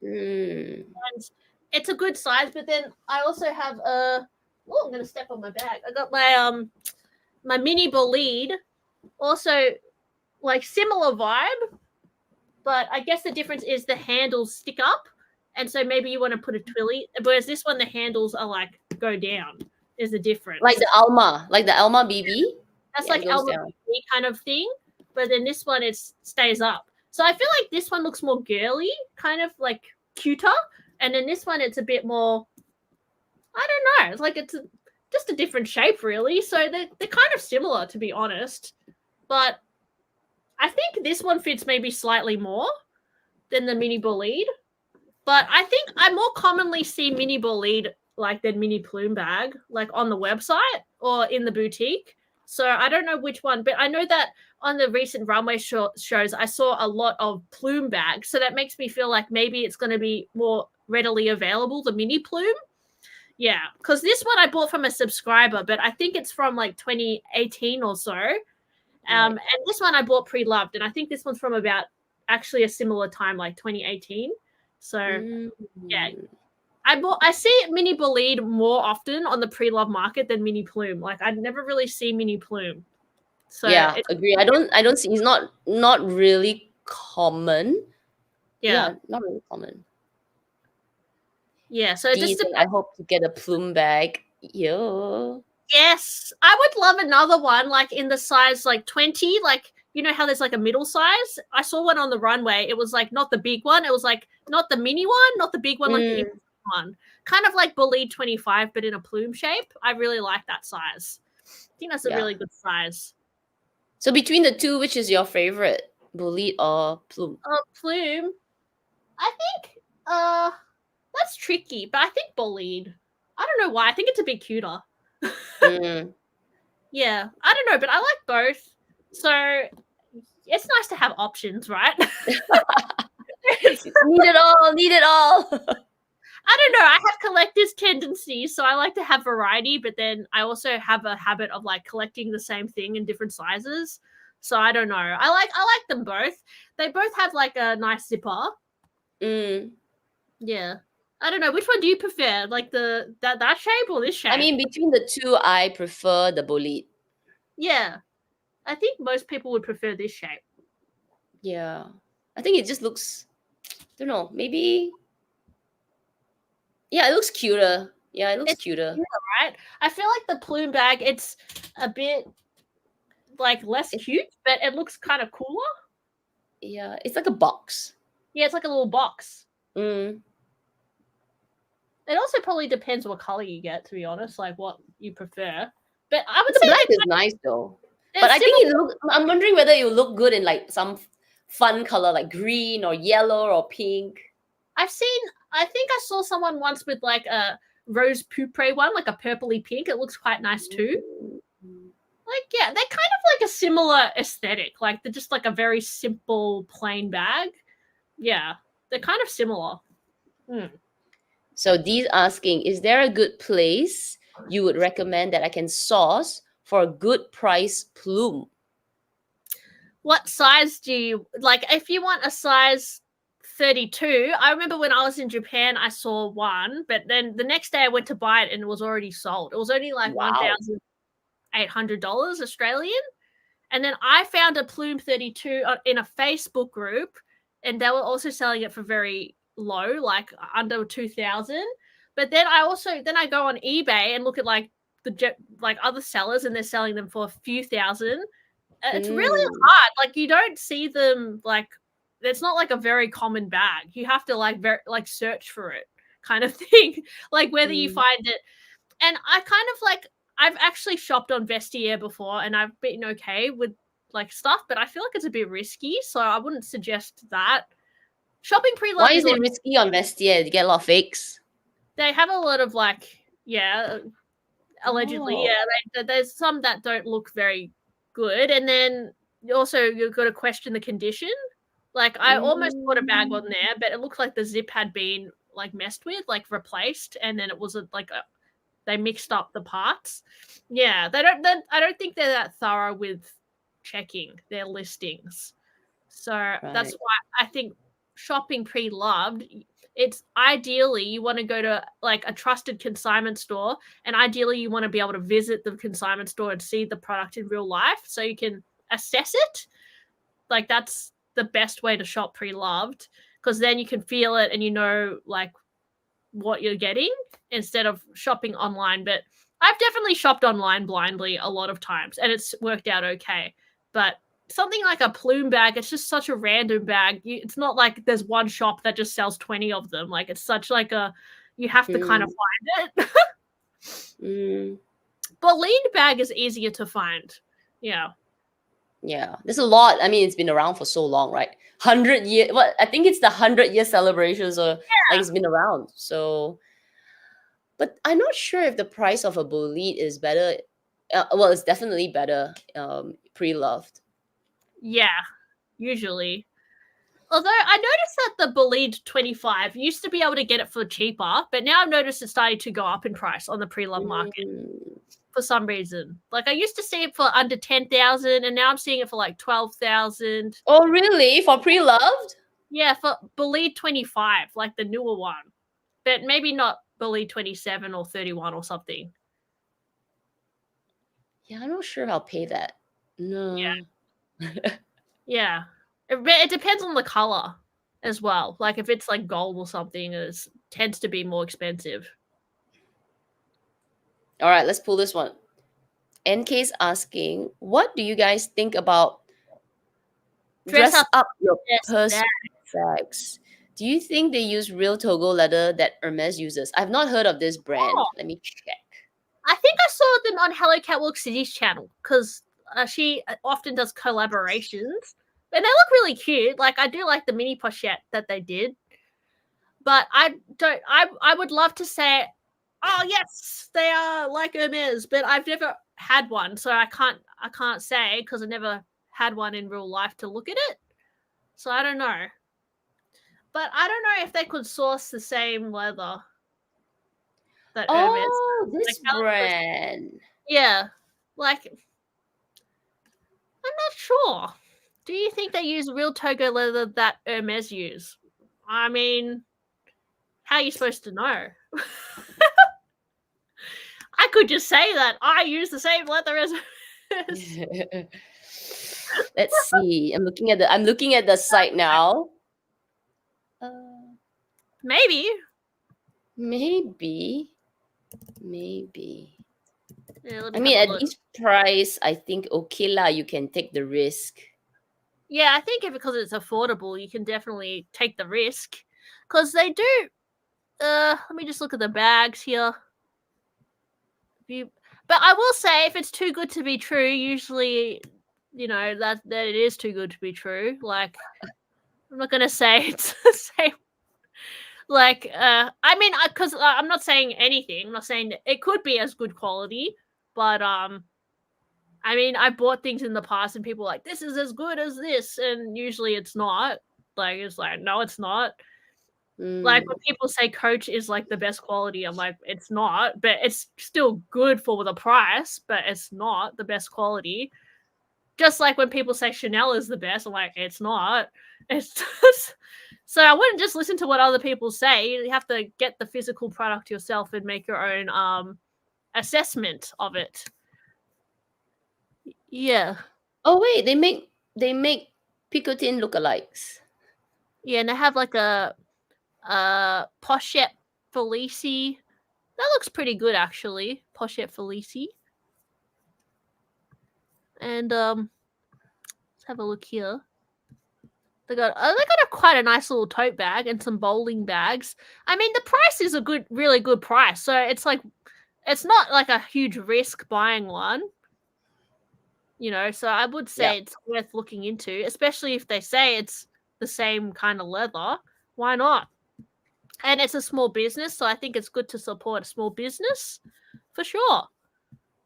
mm. and it's a good size. But then I also have a. Oh, I'm gonna step on my bag. I got my mini Bolide, also like similar vibe, but I guess the difference is the handles stick up, and so maybe you want to put a twilly. Whereas this one, the handles are like go down. Is the difference? Like the Alma BB. That's Yeah, it like goes Elmer down. kind of thing, but then this one it stays up. So I feel like this one looks more girly, kind of like cuter, and then this one it's a bit more. I don't know. It's like just a different shape, really. So they're kind of similar, to be honest. But I think this one fits maybe slightly more than the mini Bolide. But I think I more commonly see mini Bolide like than mini Plume bag, like on the website or in the boutique. So I don't know which one, but I know that on the recent runway shows, I saw a lot of Plume bags. So that makes me feel like maybe it's going to be more readily available, the mini Plume. Yeah, because this one I bought from a subscriber, but I think it's from like 2018 or so. Right. And this one I bought pre-loved, and I think this one's from about actually a similar time, like 2018. So Mm. yeah, I see Mini Bolide more often on the pre-love market than Mini Plume. Like I never really see Mini Plume. So Yeah, agree. I don't see, he's not really common. yeah. Not really common. Yeah. So it just Decent. I hope to get a Plume bag. Yo. yes, I would love another one like in the size like 20, like you know how there's like a middle size? I saw one on the runway. It was like not the big one. It was like not the mini one, not the big one, like the Mm, one. Kind of like Bolide 25, but in a plume shape. I really like that size. I think that's a yeah. really good size. So between the two, which is your favorite? Bolide or Plume? Plume. I think that's tricky, but I think Bolide. I don't know why. I think it's a bit cuter. Mm. Yeah, I don't know, but I like both. So it's nice to have options, right? Need it all. Need it all. I don't know. I have collector's tendencies, so I like to have variety, but then I also have a habit of like collecting the same thing in different sizes. So I don't know. I like them both. They both have like a nice zipper. Mm. Yeah. I don't know. Which one do you prefer? Like that shape or this shape? I mean, between the two, I prefer the Bolide. yeah. I think most people would prefer this shape. Yeah. I think it just looks, don't know, maybe. Yeah, it looks cuter. Yeah, it looks It's cuter. right? I feel like the plume bag, it's a bit like less cute, but it looks kind of cooler. Yeah, it's like a box. Yeah, it's like a little box. Mm. It also probably depends what color you get, to be honest, like what you prefer. But I would The say black is nice though. But I think I'm wondering whether it will look good in like some fun color like green or yellow or pink. I think I saw someone once with like a rose poupre one, like a purpley pink. It looks quite nice too. Like, yeah, they're kind of like a similar aesthetic. Like they're just like a very simple, plain bag. Yeah, they're kind of similar. So Dee's asking, is there a good place you would recommend that I can source for a good price plume? What size do you like? If you want a size 32, I remember when I was in Japan, I saw one, but then the next day I went to buy it and it was already sold. It was only like Wow. $1,800 Australian. And then I found a Plume 32 in a Facebook group, and they were also selling it for very low, like under 2,000. But then I go on eBay and look at like other sellers, and they're selling them for a few thousand. It's really hard. Like you don't see them like it's not like a very common bag. You have to like search for it kind of thing. Like whether you find it. And I kind of like I've actually shopped on Vestiaire before and I've been okay with like stuff, but I feel like it's a bit risky, so I wouldn't suggest that. Shopping pre-loved Why is it risky on Vestiaire? You get a lot of fakes. They have a lot of like allegedly there's some that don't look very good, and then you've got to question the condition. Like I almost bought a bag on there, but it looked like the zip had been like messed with, like replaced, and then it wasn't like they mixed up the parts. Yeah, I don't think they're that thorough with checking their listings. So that's why I think shopping pre-loved, it's ideally you want to go to like a trusted consignment store, and ideally you want to be able to visit the consignment store and see the product in real life so you can assess it. Like that's the best way to shop pre-loved, because then you can feel it and you know like what you're getting instead of shopping online. But I've definitely shopped online blindly a lot of times and it's worked out okay. But something like a Plume bag, it's just such a random bag. It's not like there's one shop that just sells 20 of them. Like it's such like you have to kind of find it. Bolide bag is easier to find. Yeah. Yeah, there's a lot. I mean, it's been around for so long, right? 100 year. What I think it's the 100-year celebration, so like it's been around. So, but I'm not sure if the price of a Bolide is better. Well, it's definitely better pre-loved. Yeah, usually. Although I noticed that the Bolide 25 used to be able to get it for cheaper, but now I've noticed it's starting to go up in price on the pre-love market for some reason. Like I used to see it for under 10,000, and now I'm seeing it for like 12,000. Oh, really? For pre-loved? Yeah, for Bolide 25, like the newer one, but maybe not Bolide 27 or 31 or something. Yeah, I'm not sure I'll pay that. No. Yeah. Yeah. It depends on the color as well. Like if it's like gold or something, it tends to be more expensive. All right, let's pull this one. NK's asking, what do you guys think about dress up your purse bags? Do you think they use real Togo leather that Hermes uses? I've not heard of this brand. Let me check. I think I saw them on Hello Catwalk City's channel because she often does collaborations. And they look really cute. Like I do like the mini pochette that they did. But I would love to say, oh yes, they are like Hermes, but I've never had one, so I can't say because I never had one in real life to look at it. So I don't know. But I don't know if they could source the same leather that Hermes. Oh, this brand. Yeah. Like I'm not sure. Do you think they use real Togo leather that Hermes use? I mean, how are you supposed to know? I could just say that I use the same leather as Hermes. Let's see. I'm looking at the site now. Maybe. Yeah, I mean, at this price, I think okay lah, you can take the risk. Yeah, I think because it's affordable, you can definitely take the risk. Because they do. Let me just look at the bags here. But I will say, if it's too good to be true, usually, you know, that it is too good to be true. Like, I'm not gonna say it's the same. Like, I mean, because I'm not saying anything. I'm not saying that it could be as good quality, but I mean, I bought things in the past and people are like, this is as good as this, and usually it's not. Like, it's like, no, it's not. Like when people say Coach is like the best quality, I'm like, it's not, but it's still good for the price, but it's not the best quality. Just like when people say Chanel is the best, I'm like, it's not. It's just... So I wouldn't just listen to what other people say. You have to get the physical product yourself and make your own assessment of it. Yeah. Oh wait, they make picotin lookalikes. Yeah, and they have like a pochette Felici. That looks pretty good actually. Pochette Felici. And let's have a look here. They got quite a nice little tote bag and some bowling bags. I mean, the price is a really good price. So it's like, it's not like a huge risk buying one. You know, so I would say it's worth looking into, especially if they say it's the same kind of leather. Why not? And it's a small business, so I think it's good to support a small business for sure.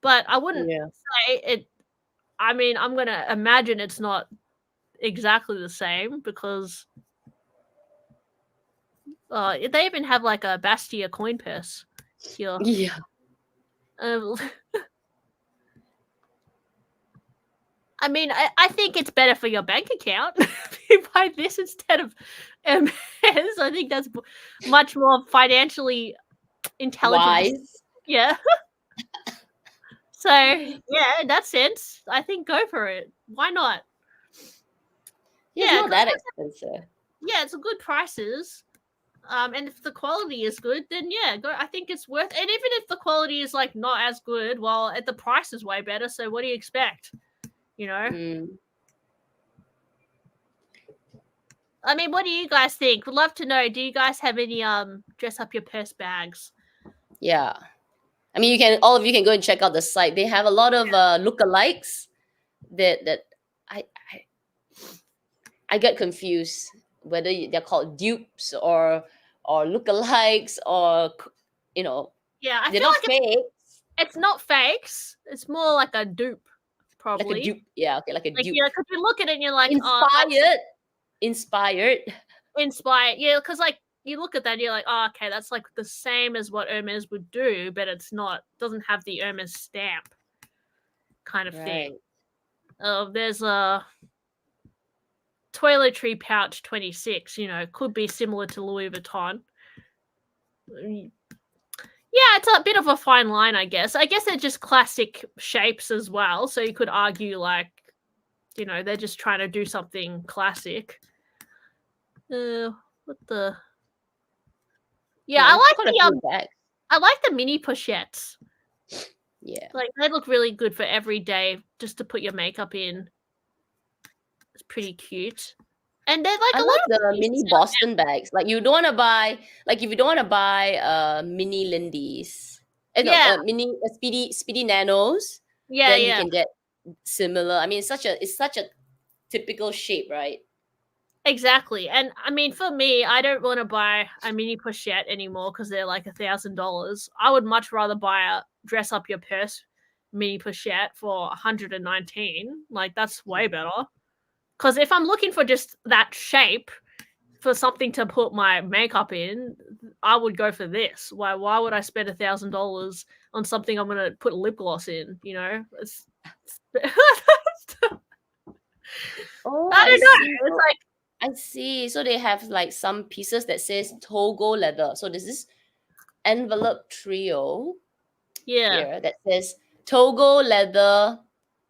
But I wouldn't say it. I mean, I'm going to imagine it's not exactly the same because they even have like a Bastia coin purse here. Yeah. I mean, I think it's better for your bank account if you buy this instead of Hermes. I think that's much more financially intelligent. Wise. Yeah. So, yeah, in that sense, I think go for it. Why not? Yeah, it's not that expensive. Yeah, it's a good prices. And if the quality is good, then yeah, go. I think it's worth. And even if the quality is like not as good, well, the price is way better. So what do you expect? You know. I mean, what do you guys think? Would love to know. Do you guys have any dress up your purse bags? Yeah. I mean, all of you can go and check out the site. They have a lot of lookalikes that I get confused whether they're called dupes or lookalikes or Yeah, I they're feel not like fake. it's not fakes. It's more like a dupe, probably. Like a dupe. Yeah, okay, like a dupe. Yeah, because you look at it and you're like, inspired. Yeah, because like you look at that and you're like, oh, okay, that's like the same as what Hermes would do, but it's not. Doesn't have the Hermes stamp, kind of thing. There's a toiletry pouch 26. You know, could be similar to Louis Vuitton. Yeah, it's a bit of a fine line, I guess. I guess they're just classic shapes as well. So you could argue, like, you know, they're just trying to do something classic. What the? Yeah, I like the mini pochettes. Yeah, like they look really good for every day, just to put your makeup in. It's pretty cute. And they're like I like the mini Boston bags. Like you don't want to buy, like if you don't want to buy mini Lindy's, mini speedy nanos, then you can get similar. I mean, it's such a typical shape, right? Exactly. And I mean, for me, I don't want to buy a mini pochette anymore because they're like $1,000. I would much rather buy a dress up your purse mini pochette for 119. Like that's way better. Because if I'm looking for just that shape for something to put my makeup in, I would go for this. Why would I spend $1,000 on something I'm gonna put lip gloss in? You know, Oh, I don't know. It's like, I see. So they have like some pieces that says Togo leather. So this is envelope trio. Here that says Togo leather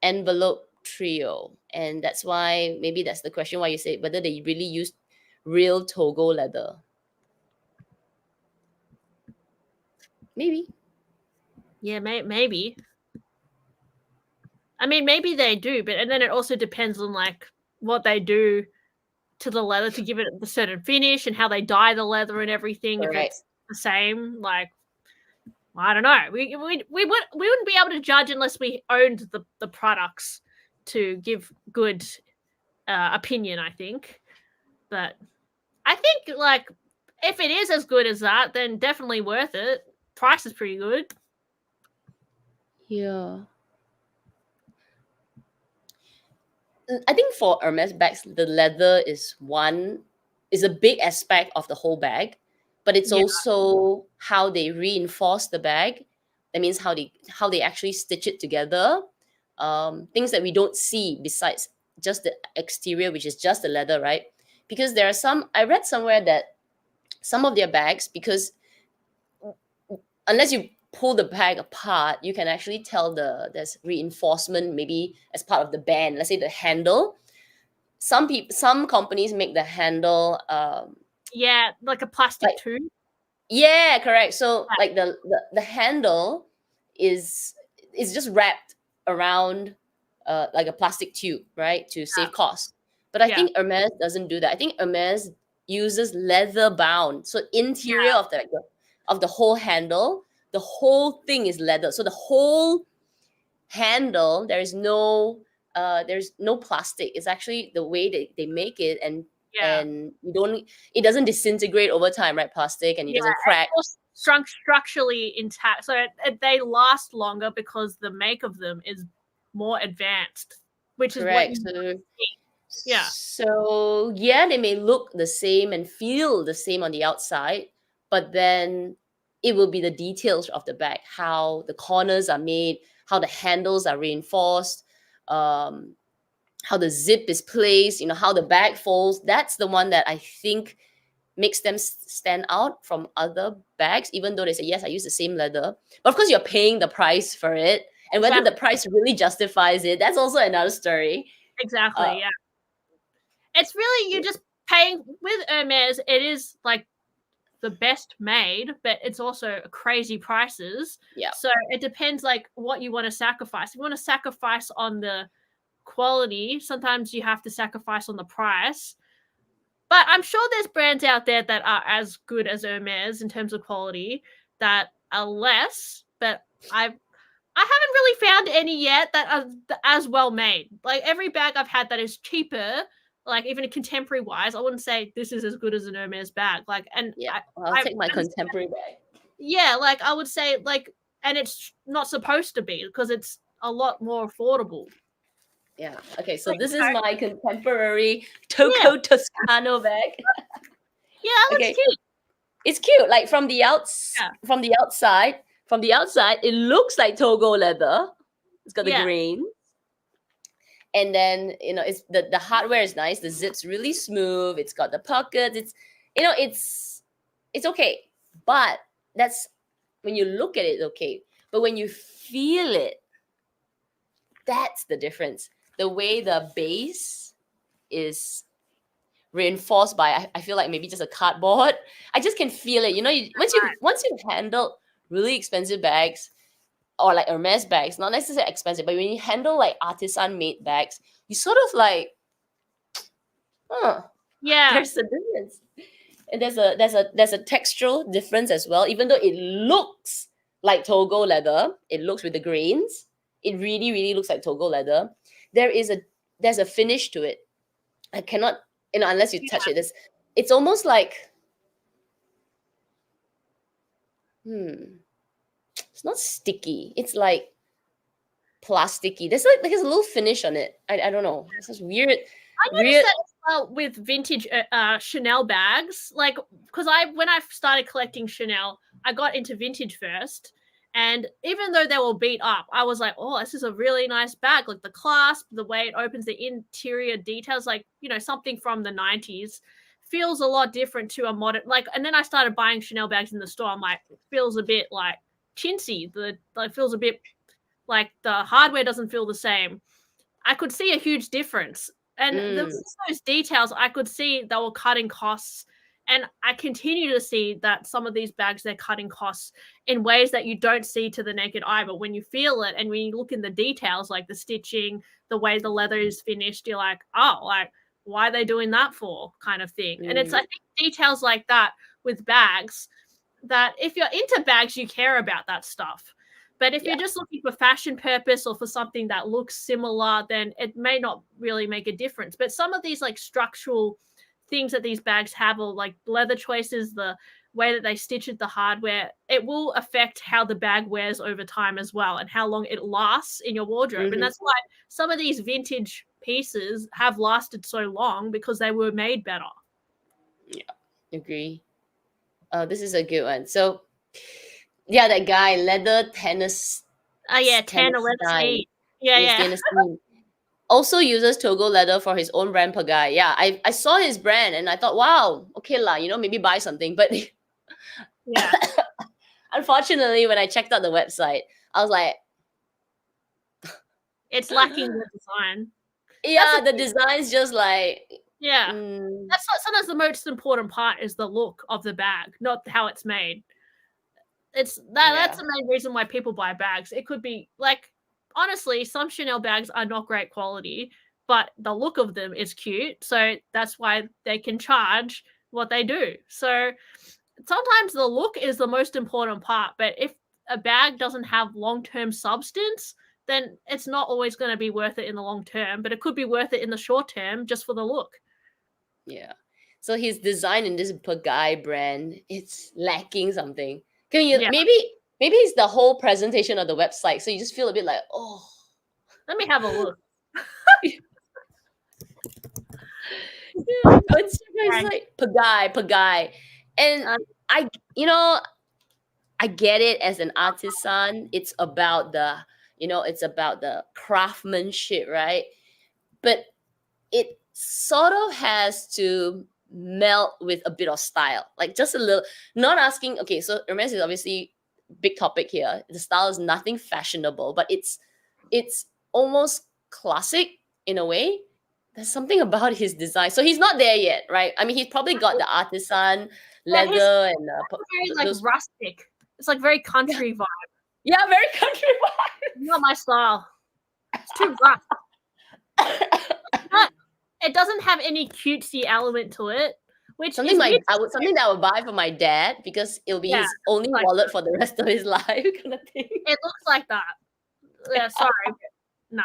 envelope trio. And that's why maybe that's the question why you say whether they really use real Togo leather. Maybe. Yeah, maybe. I mean, maybe they do, but and then it also depends on like what they do to the leather to give it a certain finish and how they dye the leather and everything. If it's the same, like I don't know, we wouldn't be able to judge unless we owned the products to give good opinion. I think, but I think like if it is as good as that, then definitely worth it. Price is pretty good. Yeah. I think for Hermes bags, the leather is a big aspect of the whole bag, but it's also how they reinforce the bag. That means how they actually stitch it together. Things that we don't see besides just the exterior, which is just the leather, right? Because there are I read somewhere that some of their bags, because unless you pull the bag apart, you can actually tell there's reinforcement maybe as part of the band. Let's say the handle. Some companies make the handle Yeah, like a plastic like tube. yeah, correct. So like the handle is just wrapped around like a plastic tube, right, to save cost. But I Yeah. think Hermes doesn't do that. I think Hermes uses leather bound. So interior of the whole handle, the whole thing is leather. So the whole handle, there's no plastic. It's actually the way they make it, Yeah. and it doesn't disintegrate over time, right? Plastic, and it Yeah, doesn't crack. it's all structurally intact, so they last longer because the make of them is more advanced, which is what Correct. you So see. Yeah, so yeah, they may look the same and feel the same on the outside, but then it will be the details of the bag, how the corners are made, how the handles are reinforced, um, how the zip is placed, how the bag folds. That's the one that I think makes them stand out from other bags, even though they say, yes, I use the same leather. But of course, you're paying the price for it. And whether the price really justifies it, that's also another story. exactly. Yeah, it's really, you're just paying with Hermes. It is like the best made, but it's also crazy prices. Yeah. So it depends like what you want to sacrifice. If you want to sacrifice on the quality, sometimes you have to sacrifice on the price. But I'm sure there's brands out there that are as good as Hermes in terms of quality that are less, but I haven't really found any yet that are as well made. Like every bag I've had that is cheaper, like even contemporary wise, I wouldn't say this is as good as an Hermes bag. Like, and Yeah, I'll take my contemporary bag. yeah, like I would say like, and it's not supposed to be because it's a lot more affordable. Yeah. Okay. So Like, this is my contemporary yeah, Tocco Toscano bag. yeah, that looks Okay. cute. It's cute. Like from the Yeah. outside, it looks like Togo leather. It's got the Yeah. grain. And then, it's the hardware is nice. The zip's really smooth. It's got the pockets. It's okay. But that's when you look at it, okay. But when you feel it, that's the difference. The way the base is reinforced by, I feel like maybe just a cardboard. I just can feel it. Once you've handled really expensive bags or like Hermes bags, not necessarily expensive, but when you handle like artisan made bags, you sort of like, Yeah. there's a difference. And there's a textural difference as well. Even though it looks like Togo leather, it looks with the grains. It really, really looks like Togo leather. There's a finish to it. I cannot, unless you touch it. It's almost like, it's not sticky. It's like plasticky. There's a little finish on it. I don't know. It's just weird. I noticed that as well with vintage Chanel bags. Like, because when I started collecting Chanel, I got into vintage first. And even though they were beat up, I was like, oh, this is a really nice bag. Like the clasp, the way it opens, the interior details, like, something from the 90s feels a lot different to a modern, like, and then I started buying Chanel bags in the store. I'm like, it feels a bit like chintzy. It feels a bit like the hardware doesn't feel the same. I could see a huge difference. And those details, I could see they were cutting costs. And I continue to see that some of these bags, they're cutting costs in ways that you don't see to the naked eye. But when you feel it and when you look in the details, like the stitching, the way the leather is finished, you're like, oh, like, why are they doing that for, kind of thing. And it's, I think, details like that with bags that if you're into bags, you care about that stuff. But if you're just looking for fashion purpose or for something that looks similar, then it may not really make a difference. But some of these like structural things that these bags have, or like leather choices, the way that they stitch it, the hardware, it will affect how the bag wears over time as well and how long it lasts in your wardrobe. And that's why some of these vintage pieces have lasted so long, because they were made better. Yeah, agree. This is a good one. So yeah, that guy, leather tennis. Oh yeah, 10, 11, 8. Yeah. Also uses Togo leather for his own brand, Pagai. Yeah, I saw his brand and I thought, wow, okay lah, maybe buy something. But yeah, Unfortunately, when I checked out the website, I was like, It's lacking the design. yeah, the design's just like, yeah. mm, That's what sometimes the most important part is the look of the bag, not how it's made. That's the main reason why people buy bags. It could be like, honestly, some Chanel bags are not great quality, but the look of them is cute. So that's why they can charge what they do. So sometimes the look is the most important part, but if a bag doesn't have long-term substance, then it's not always going to be worth it in the long term, but it could be worth it in the short term just for the look. yeah. So his design in this Pagai brand, it's lacking something. Can you maybe it's the whole presentation of the website, so you just feel a bit like, oh. Let me have a look. Yeah, it's like Pagai. And I get it as an artisan. It's about the craftsmanship, right? But it sort of has to melt with a bit of style, like just a little. Not asking. Okay, so Hermes is obviously big topic here. The style is nothing fashionable, but it's almost classic in a way. There's something about his design. So he's not there yet, right? I mean, he's probably got the artisan leather and very like rustic. It's like very country vibe. Yeah, very country vibe. Not my style. It's too rough. It doesn't have any cutesy element to it. Which something that I would buy for my dad because it'll be his only wallet for the rest of his life, kind of thing. It looks like that. Yeah, sorry. Nah.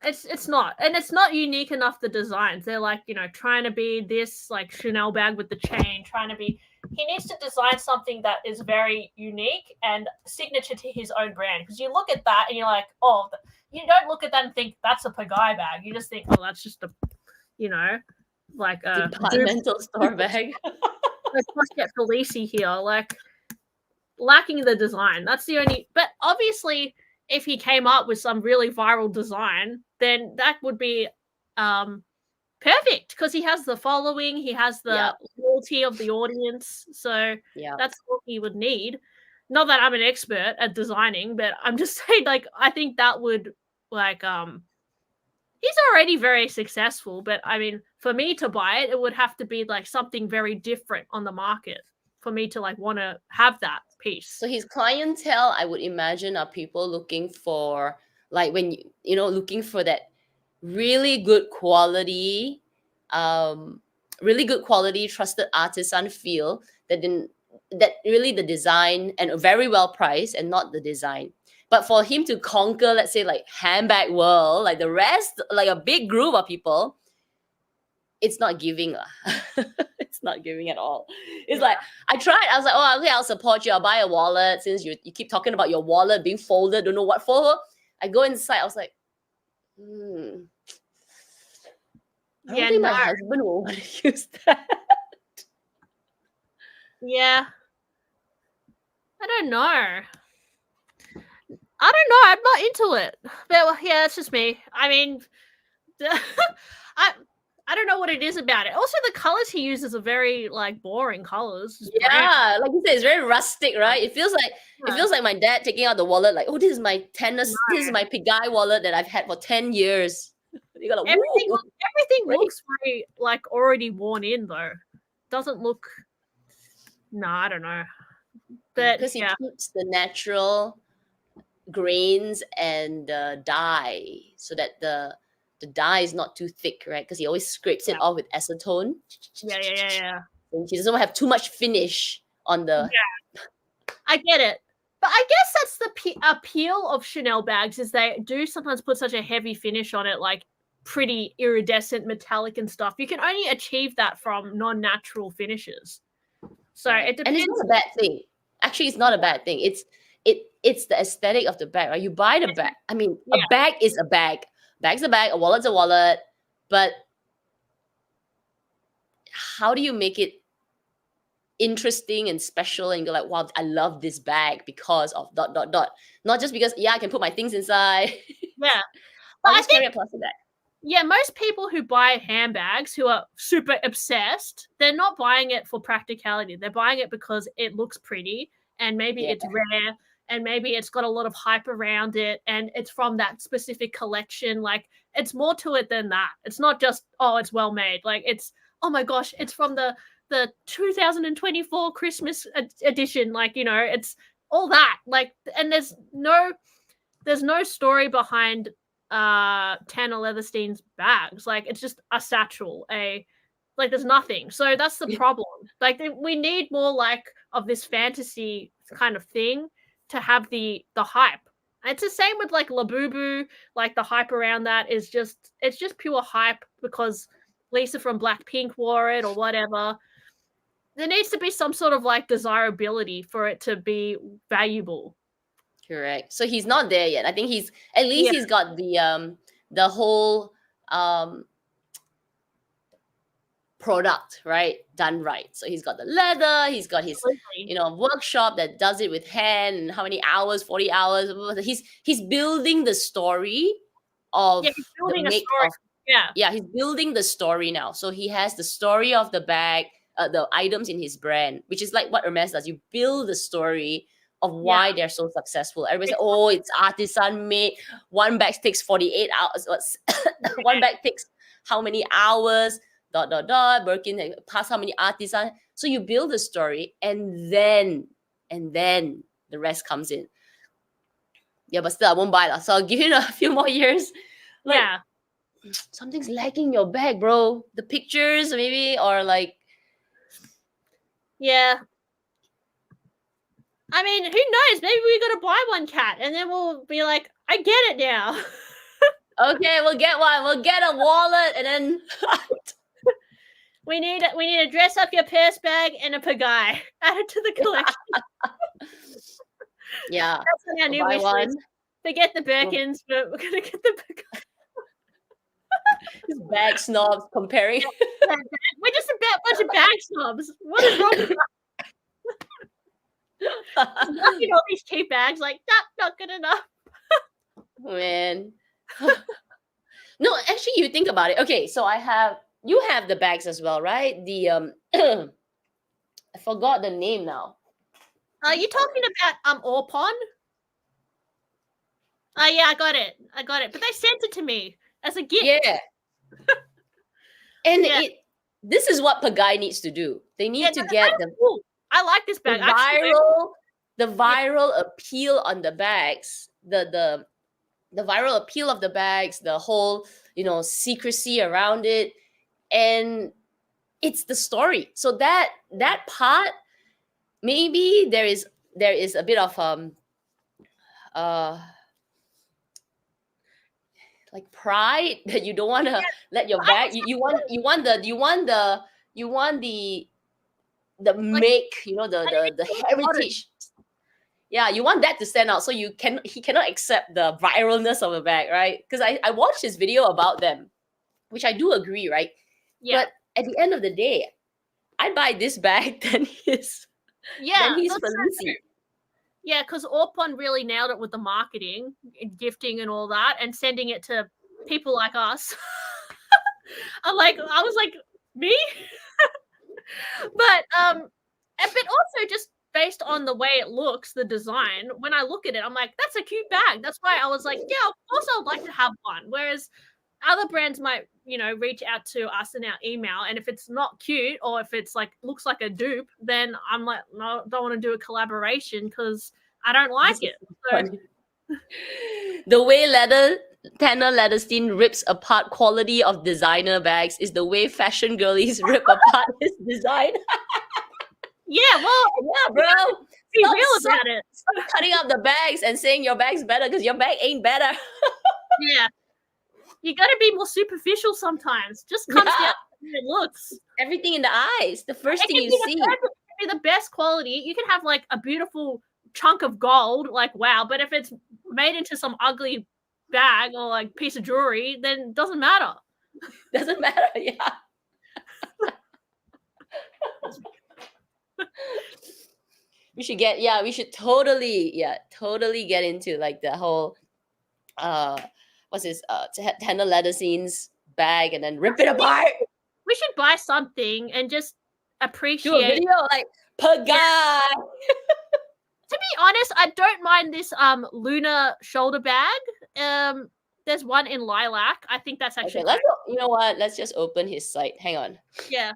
It's not. And it's not unique enough, the designs. They're like, trying to be this like Chanel bag with the chain, he needs to design something that is very unique and signature to his own brand. Because you look at that and you're like, oh, you don't look at that and think that's a Pagai bag. You just think, oh, that's just a, like a departmental store bag. Let's get Felici here, like lacking the design. That's the only. But obviously, if he came up with some really viral design, then that would be perfect because he has the following, he has the loyalty of the audience. So that's what he would need. Not that I'm an expert at designing, but I'm just saying, like, I think that would he's already very successful, but I mean, for me to buy it, it would have to be like something very different on the market for me to like want to have that piece. So his clientele, I would imagine, are people looking for like when looking for that really good quality, trusted artisan feel that really the design and very well priced and not the design. But for him to conquer, let's say, like handbag world, like the rest, like a big group of people, it's not giving. It's not giving at all. It's like, I tried. I was like, oh, okay, I'll support you. I'll buy a wallet since you keep talking about your wallet being folded. Don't know what for. I go inside. I was like, I don't think my husband will want to use that. Yeah. I don't know. I'm not into it. But yeah, it's just me. I mean, I don't know what it is about it. Also, the colors he uses are very like boring colors. Yeah, like you said, it's very rustic, right? It feels like my dad taking out the wallet, like, oh, this is my Tenis, this is my Pagai wallet that I've had for 10 years. You got everything looks very like already worn in though. Doesn't look. No, I don't know. But because he keeps the natural grains and dye so that the dye is not too thick, right? Because he always scrapes it off with acetone. Yeah. And he doesn't have too much finish on the. Yeah, I get it. But I guess that's the appeal of Chanel bags is they do sometimes put such a heavy finish on it, like pretty iridescent, metallic and stuff. You can only achieve that from non-natural finishes. So it depends. And it's not a bad thing. Actually, it's not a bad thing. It's the aesthetic of the bag, right? You buy the bag. I mean, a bag is a bag. Bag's a bag. A wallet's a wallet. But how do you make it interesting and special and go like, wow, I love this bag because of ... Not just because I can put my things inside. Yeah. I'll just carry a plastic bag. Yeah, most people who buy handbags who are super obsessed, they're not buying it for practicality. They're buying it because it looks pretty and maybe Yeah. it's rare and maybe it's got a lot of hype around it and it's from that specific collection. Like it's more to it than that. It's not just, oh, it's well made. Like it's, oh my gosh, it's from the 2024 Christmas edition. Like, you know, it's all that. Like, and there's no story behind Tanner Leatherstein's bags. Like it's just a satchel, like there's nothing. So that's the problem. Like we need more like of this fantasy kind of thing to have the hype. And it's the same with like Labubu. Like the hype around that is just, it's just pure hype because Lisa from Blackpink wore it or whatever. There needs to be some sort of like desirability for it to be valuable. Correct. So he's not there yet. I think he's at least he's got the whole product done right. So he's got the leather, he's got his workshop that does it with hand, and how many hours, 40 hours. He's building the story of he's building the a make story. of, he's building the story now. So he has the story of the bag, the items in his brand, which is like what Hermes does. You build the story of why they're so successful. Everybody says, oh, it's artisan made. One bag takes 48 hours. One bag takes how many hours? ... Birkin past how many artisan. So you build the story and then the rest comes in. Yeah, but still I won't buy that. So I'll give it a few more years. Like, something's lacking in your bag, bro. The pictures maybe, or like, yeah. I mean, who knows? Maybe we're gonna buy one, Cat, and then we'll be like, I get it now. Okay, we'll get one. We'll get a wallet, and then we need to dress up your purse bag and a pagai. Add it to the collection. Yeah, that's on our new wish list. Forget the Birkins, but we're gonna get the pagai. These bag snobs comparing. We're just a bunch of bag snobs. What is wrong with that? Looking at all these cheap bags, like not good enough. Man. No, actually, you think about it. Okay, so you have the bags as well, right? The I forgot the name now. Are you talking about Orpon? Oh yeah, I got it. But they sent it to me as a gift. Yeah. And this is what Pagai needs to do. They need to get cool. I like this bag. The viral appeal on the bags, the viral appeal of the bags, the whole, secrecy around it, and it's the story. So that part, maybe there is a bit of like pride that you don't want to let your bag. You want the make, the heritage. Yeah, you want that to stand out, so he cannot accept the viralness of the bag, right? Because I watched his video about them, which I do agree, right? Yeah. But at the end of the day, I'd buy this bag than his Felici. Yeah, because Orpon really nailed it with the marketing, gifting, and all that, and sending it to people like us. I was like, me? But also just based on the way it looks, the design, when I look at it, I'm like, that's a cute bag. That's why I was like, yeah, of course I would like to have one. Whereas other brands might, reach out to us in our email, and if it's not cute or if it's like looks like a dupe, then I'm like, no, don't want to do a collaboration because I don't like it. So, the way Tanner Leatherstein rips apart quality of designer bags is the way fashion girlies rip apart his design. Yeah, well, yeah, bro. Be real about it. Stop cutting up the bags and saying your bag's better because your bag ain't better. Yeah. You got to be more superficial sometimes. Just comes down to it looks. Everything in the eyes. The first thing you see. It can be the best quality. You can have like a beautiful chunk of gold, like wow. But if it's made into some ugly bag or like piece of jewelry, then it doesn't matter. Doesn't matter, yeah. We should totally get into like the whole what's this Tanner Leatherstein's bag and then rip it apart. We should buy something and just Do a appreciate. video like per guy. To be honest, I don't mind this lunar shoulder bag. There's one in lilac. I think that's actually Okay, you know what? Let's just open his site. Hang on. yeah.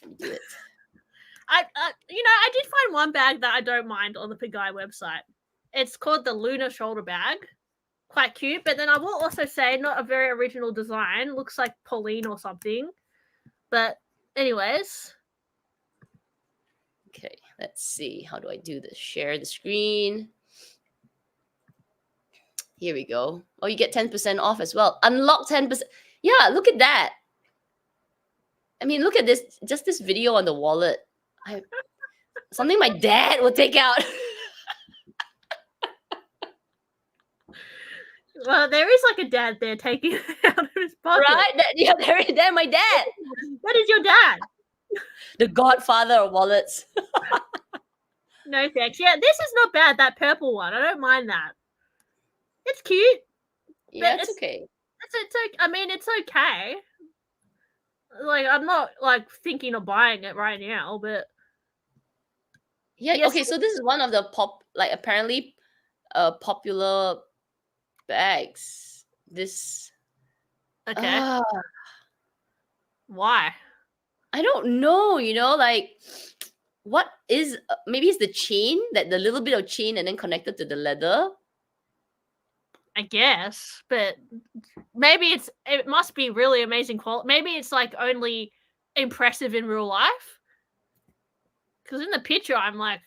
Let me do it. I did find one bag that I don't mind on the Pagai website. It's called the Lunar Shoulder Bag. Quite cute, but then I will also say not a very original design. Looks like Pauline or something. But anyways. Okay, let's see. How do I do this? Share the screen. Here we go. Oh, you get 10% off as well. Unlock 10%. Yeah, look at that. I mean, look at this. Just this video on the wallet. Something my dad would take out. Well, there is like a dad there taking it out of his pocket. Right? There, my dad. That is your dad. The godfather of wallets. No thanks. Yeah, this is not bad, that purple one. I don't mind that. It's cute. Yeah, it's okay. I mean, it's okay. Like, I'm not like thinking of buying it right now, but yeah. yes. Okay, so this is one of the apparently popular bags. This. Okay. Why? I don't know. Like what is maybe it's the chain, that the little bit of chain and then connected to the leather. I guess, but maybe it must be really amazing quality. Maybe it's like only impressive in real life. Because in the picture, I'm like,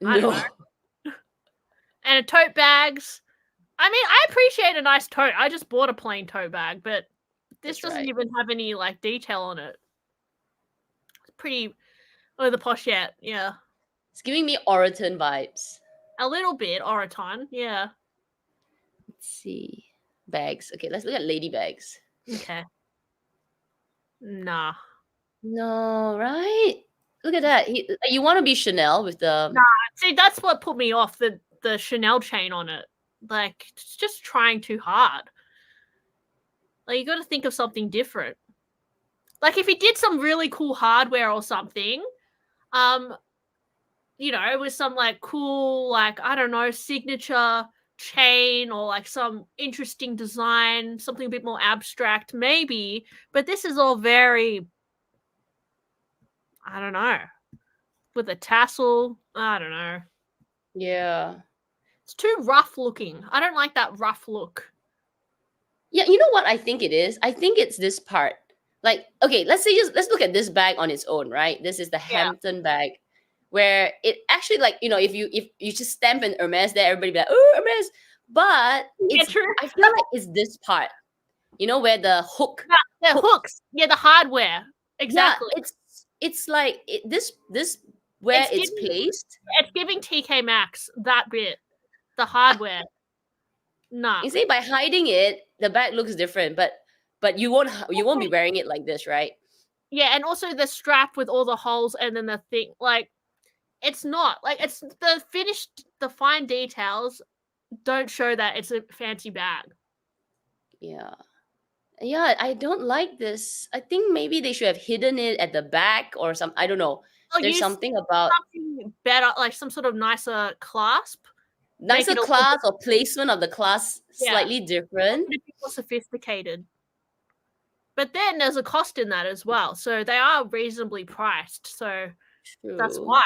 I don't know. And tote bags. I mean, I appreciate a nice tote. I just bought a plain tote bag, but this doesn't even have any like detail on it. It's pretty over the posh yet, yeah. It's giving me Oraton vibes. A little bit, Oraton, yeah. Let's see. Bags. Okay, let's look at lady bags. Okay. Nah. No, right? Look at that. You want to be Chanel with the... Nah, see, that's what put me off, the Chanel chain on it. Like, it's just trying too hard. Like, you got to think of something different. Like, if he did some really cool hardware or something, with some, like, cool, like, I don't know, signature chain or, like, some interesting design, something a bit more abstract, maybe. But this is all very, I don't know, with a tassel, I don't know. Yeah. It's too rough looking. I don't like that rough look. Yeah, you know what I think it is? I think it's this part. Like, okay, let's look at this bag on its own, right? This is the Hampton bag, where it actually, like, if you just stamp an Hermes there, everybody be like, oh, Hermes. But I feel like it's this part, where the hook. Yeah, the hooks. Yeah, the hardware. Exactly. Yeah, it's like this where it's placed. It's giving TK Maxx that bit. The hardware. Nah. You see, by hiding it, the bag looks different, but you won't be wearing it like this, right? Yeah, and also the strap with all the holes and then the thing, like, it's not. Like, it's the fine details don't show that it's a fancy bag. Yeah. Yeah, I don't like this. I think maybe they should have hidden it at the back or something. I don't know. There's something about something better, like some sort of nicer clasp. Nicer clasp or placement of the clasp slightly different. A bit more sophisticated. But then there's a cost in that as well. So they are reasonably priced. So that's why.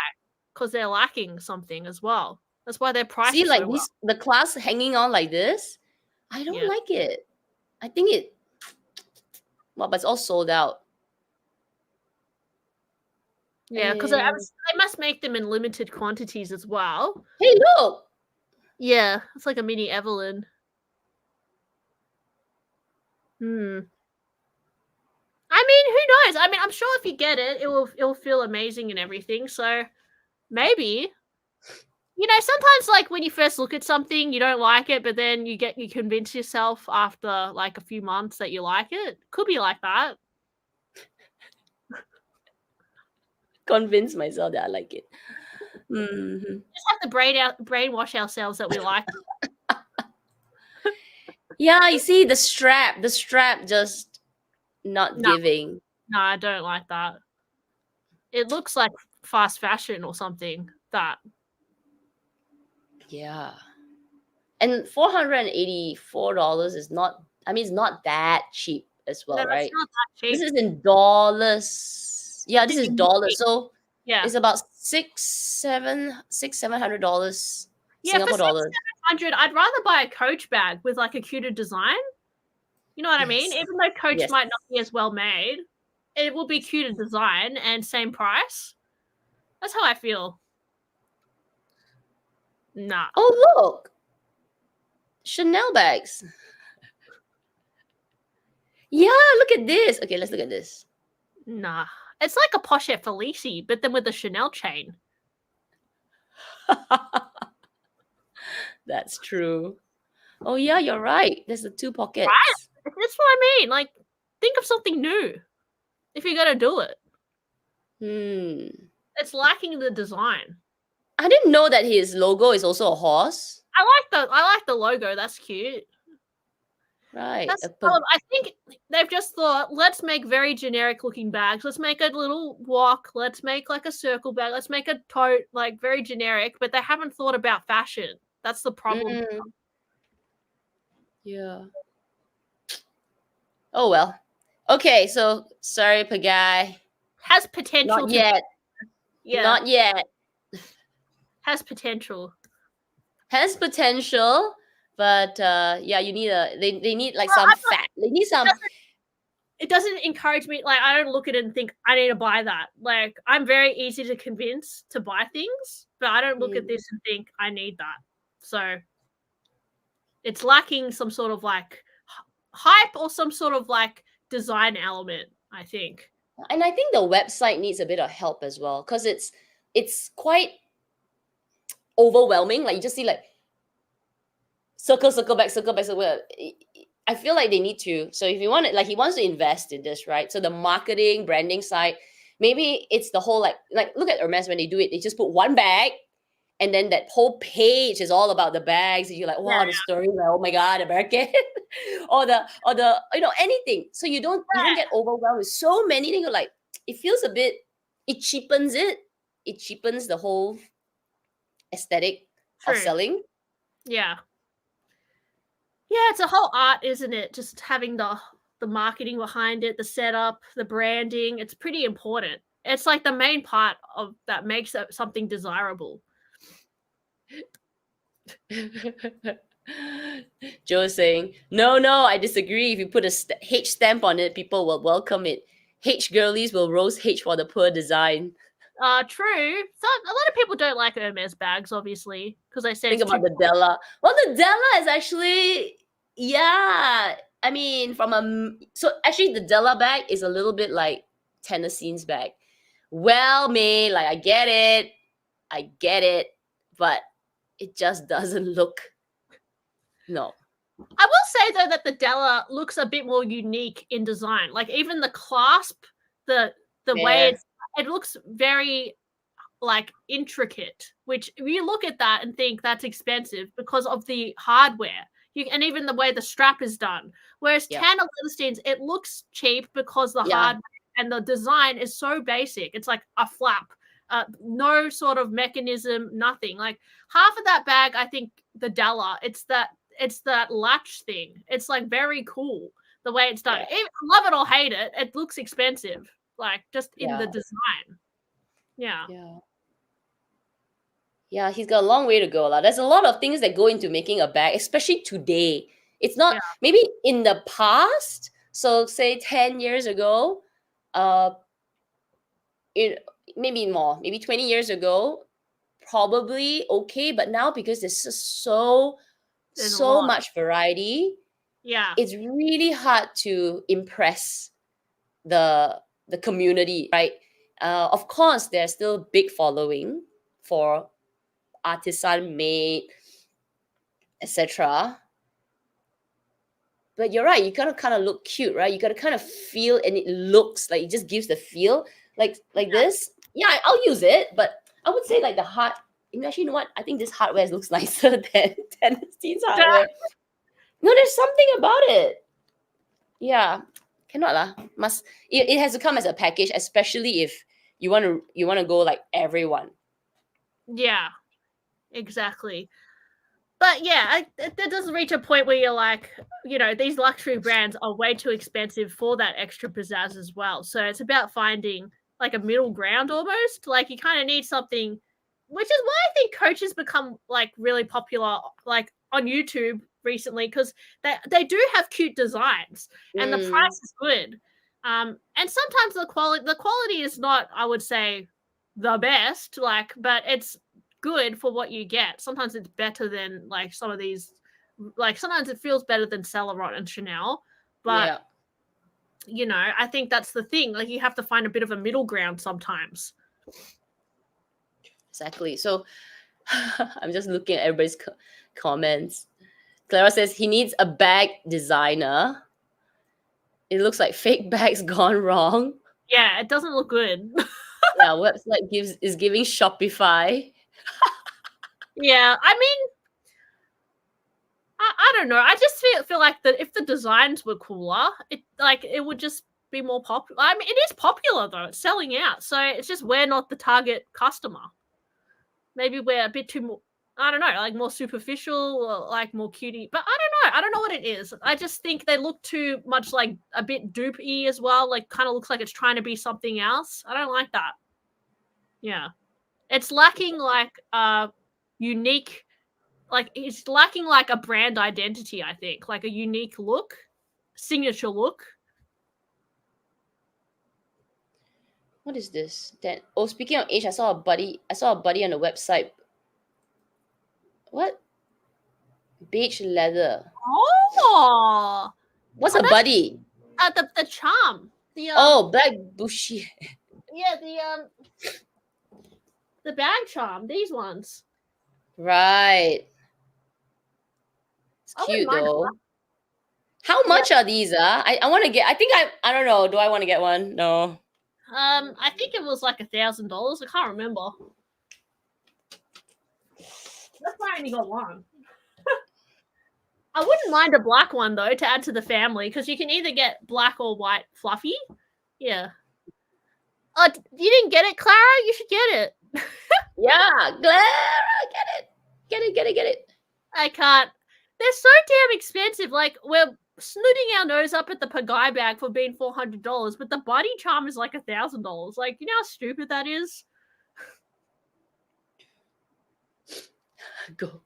Because they're lacking something as well. That's why they're priced. See, like the clasp hanging on like this. I don't like it. I think but it's all sold out. Yeah, because they must make them in limited quantities as well. Hey, look! Yeah, it's like a mini Evelyn. I mean, who knows? I mean, I'm sure if you get it, it'll feel amazing and everything. So maybe. Sometimes like when you first look at something, you don't like it, but then you convince yourself after like a few months that you like it. Could be like that. Convince myself that I like it. Mm-hmm. Just have to brainwash ourselves that we like it. Yeah, you see the strap just not No. giving. No, I don't like that. It looks like fast fashion or something. That. Yeah. And $484 is not, I mean, it's not that cheap as No, well, it's right? not that This cheap. is in dollars. Yeah, this is dollars. So Yeah. it's about $700 Yeah, for Singapore dollars. 600, I'd rather buy a Coach bag with like a cuter design. You know what I mean? Yes. Even though Coach Yes. might not be as well made, it will be cuter design and same price. That's how I feel. Nah. Oh, look. Chanel bags. Yeah, look at this. Okay, let's look at this. Nah. It's like a Pochette Felici, but then with a Chanel chain. That's true. Oh, yeah, you're right. There's the two pockets. Right? That's what I mean. Like, think of something new if you're going to do it. It's lacking the design. I didn't know that his logo is also a horse. I like the logo. That's cute. Right. I think they've just thought, let's make very generic looking bags. Let's make a little walk. Let's make like a circle bag. Let's make a tote, like very generic, but they haven't thought about fashion. That's the problem. Yeah. Oh, well. Okay, so sorry, Pagai. Has potential. Not yet. Yeah. Not yet. Has potential. Has potential, but yeah, you need they need like some fat. They need some. It doesn't encourage me. Like, I don't look at it and think I need to buy that. Like, I'm very easy to convince to buy things, but I don't look at this and think I need that. So it's lacking some sort of like hype or some sort of like design element, I think. And I think the website needs a bit of help as well, because it's quite overwhelming. Like, you just see like circle back. I feel like they need to. So if you want it, like, he wants to invest in this, right? So the marketing, branding side, maybe it's the whole like look at Hermes when they do it. They just put one bag, and then that whole page is all about the bags. And you're like, wow, the story, like, oh my god, American, or the anything. So you don't get overwhelmed with so many things. You're like, it feels a bit. It cheapens it. It cheapens the whole aesthetic of selling. Yeah. Yeah, it's a whole art, isn't it? Just having the marketing behind it, the setup, the branding. It's pretty important. It's like the main part of that makes something desirable. Joe's saying, no, I disagree. If you put a H stamp on it, people will welcome it. H girlies will roast H for the poor design. True. So a lot of people don't like Hermes bags, obviously, because they say think about the Della. Well, the Della is actually, yeah. I mean, so actually the Della bag is a little bit like Tennessee's bag. Well made, like I get it, but it just doesn't look. No. I will say though that the Della looks a bit more unique in design. Like even the clasp, the way it looks very like intricate, which you look at that and think that's expensive because of the hardware. And even the way the strap is done. Whereas Tanner Leatherstein's, it looks cheap because the hardware and the design is so basic. It's like a flap, no sort of mechanism, nothing. Like half of that bag, I think the Della, it's that latch thing. It's like very cool the way it's done. Love it or hate it, it looks expensive. Like just in the design. Yeah, he's got a long way to go. There's a lot of things that go into making a bag, especially today. It's not maybe in the past. So say 10 years ago, maybe more, maybe 20 years ago, probably okay. But now because there's just so much variety, it's really hard to impress the community, right? Of course, there's still big following for artisan made, etc. But you're right, you gotta kind of look cute, right? You gotta kind of feel, and it looks like it just gives the feel like this. Yeah, I'll use it, but I would say like the actually, you know what? I think this hardware looks nicer than Tennessee's hardware. No, there's something about it. Yeah, cannot lah. It has to come as a package, especially if you want to go like everyone. Yeah, exactly. But yeah, that doesn't reach a point where you're like, these luxury brands are way too expensive for that extra pizzazz as well. So it's about finding like a middle ground almost. Like you kind of need something, which is why I think coaches become like really popular, like on YouTube recently, because they do have cute designs and the price is good. And sometimes the quality is not, I would say, the best, like, but it's good for what you get. Sometimes it's better than like some of these, like sometimes it feels better than Saint Laurent and Chanel, but I think that's the thing. Like you have to find a bit of a middle ground sometimes. Exactly. So I'm just looking at everybody's comments. Clara says he needs a bag designer. It looks like fake bags gone wrong. Yeah, it doesn't look good. Yeah, website is giving Shopify. Yeah, I mean, I don't know. I just feel like that if the designs were cooler, it would just be more popular. I mean, it is popular though; it's selling out. So it's just we're not the target customer. Maybe we're a bit too more. I don't know, like more superficial or like more cutie. But I don't know. I don't know what it is. I just think they look too much like a bit dupe-y as well. Like kind of looks like it's trying to be something else. I don't like that. Yeah, it's lacking like unique. Like it's lacking like a brand identity, I think, like a unique look, signature look. What is this? Then speaking of age, I saw a buddy on the website. What? Beige leather. Oh, What's a buddy? The charm. The black bushy. Yeah, the bag charm. These ones. Right. It's cute though. How much are these? I want to get. I don't know. Do I want to get one? No. I think it was like $1,000. I can't remember. That's why I only got one. I wouldn't mind a black one though to add to the family because you can either get black or white fluffy. Yeah. You didn't get it, Clara? You should get it. Yeah, Clara, get it. I can't. They're so damn expensive. Like we're snooting our nose up at the Pagai bag for being $400, but the body charm is like $1,000. Like, you know how stupid that is? Go,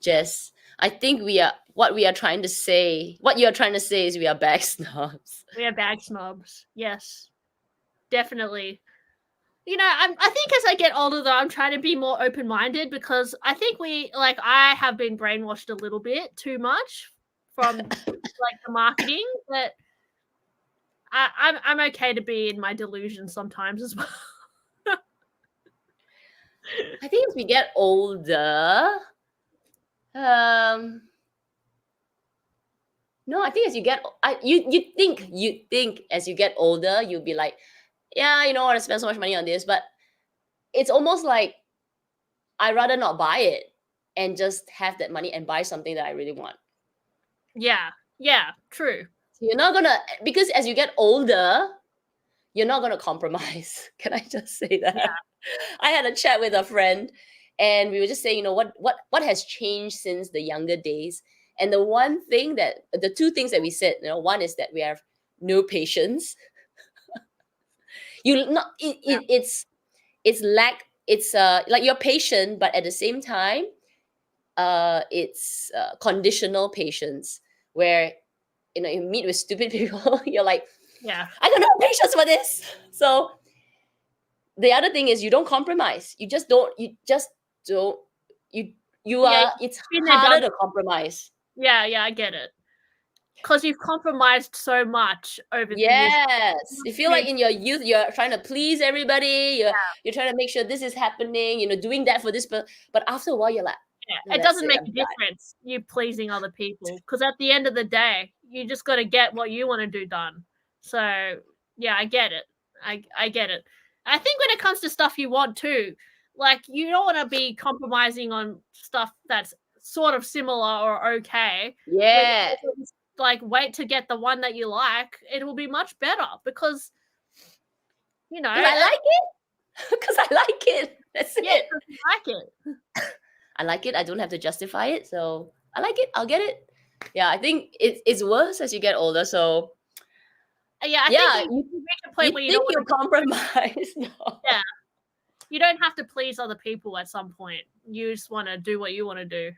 Jess. I think what you're trying to say is we are bag snobs. We are bag snobs. Yes, definitely. I think as I get older though, I'm trying to be more open-minded because I think I have been brainwashed a little bit too much from like the marketing, but I'm okay to be in my delusion sometimes as well. I think as we get older, no, I think as you get, you think as you get older, you'll be like, yeah, you don't want to spend so much money on this, but it's almost like I'd rather not buy it and just have that money and buy something that I really want. Yeah, true. So you're not gonna, because as you get older, you're not gonna compromise. Can I just say that? Yeah. I had a chat with a friend and we were just saying, what has changed since the younger days? And the two things that we said, one is that we have no patience. It's like you're patient, but at the same time, it's conditional patience where you meet with stupid people. You're like, yeah, I got no patience for this. So the other thing is you don't compromise. It's harder to compromise. Yeah, I get it. Because you've compromised so much over the years. Yes. You feel like in your youth, you're trying to please everybody. You're trying to make sure this is happening, doing that for this. But after a while, you're like, it doesn't make a difference, you pleasing other people. Because at the end of the day, you just got to get what you want to do done. So, yeah, I get it. I get it. I think when it comes to stuff you want too, like you don't want to be compromising on stuff that's sort of similar or okay. Yeah. Like wait to get the one that you like. It will be much better because you know. Because I like it. Because I like it. That's Yeah, it. because you like it. I like it. I don't have to justify it. So I like it. I'll get it. Yeah, I think it's worse as you get older. So Yeah, I yeah, think you reach a point you where you think don't you want to. compromise. No. Yeah, you don't have to please other people at some point. You just want to do what you want to do.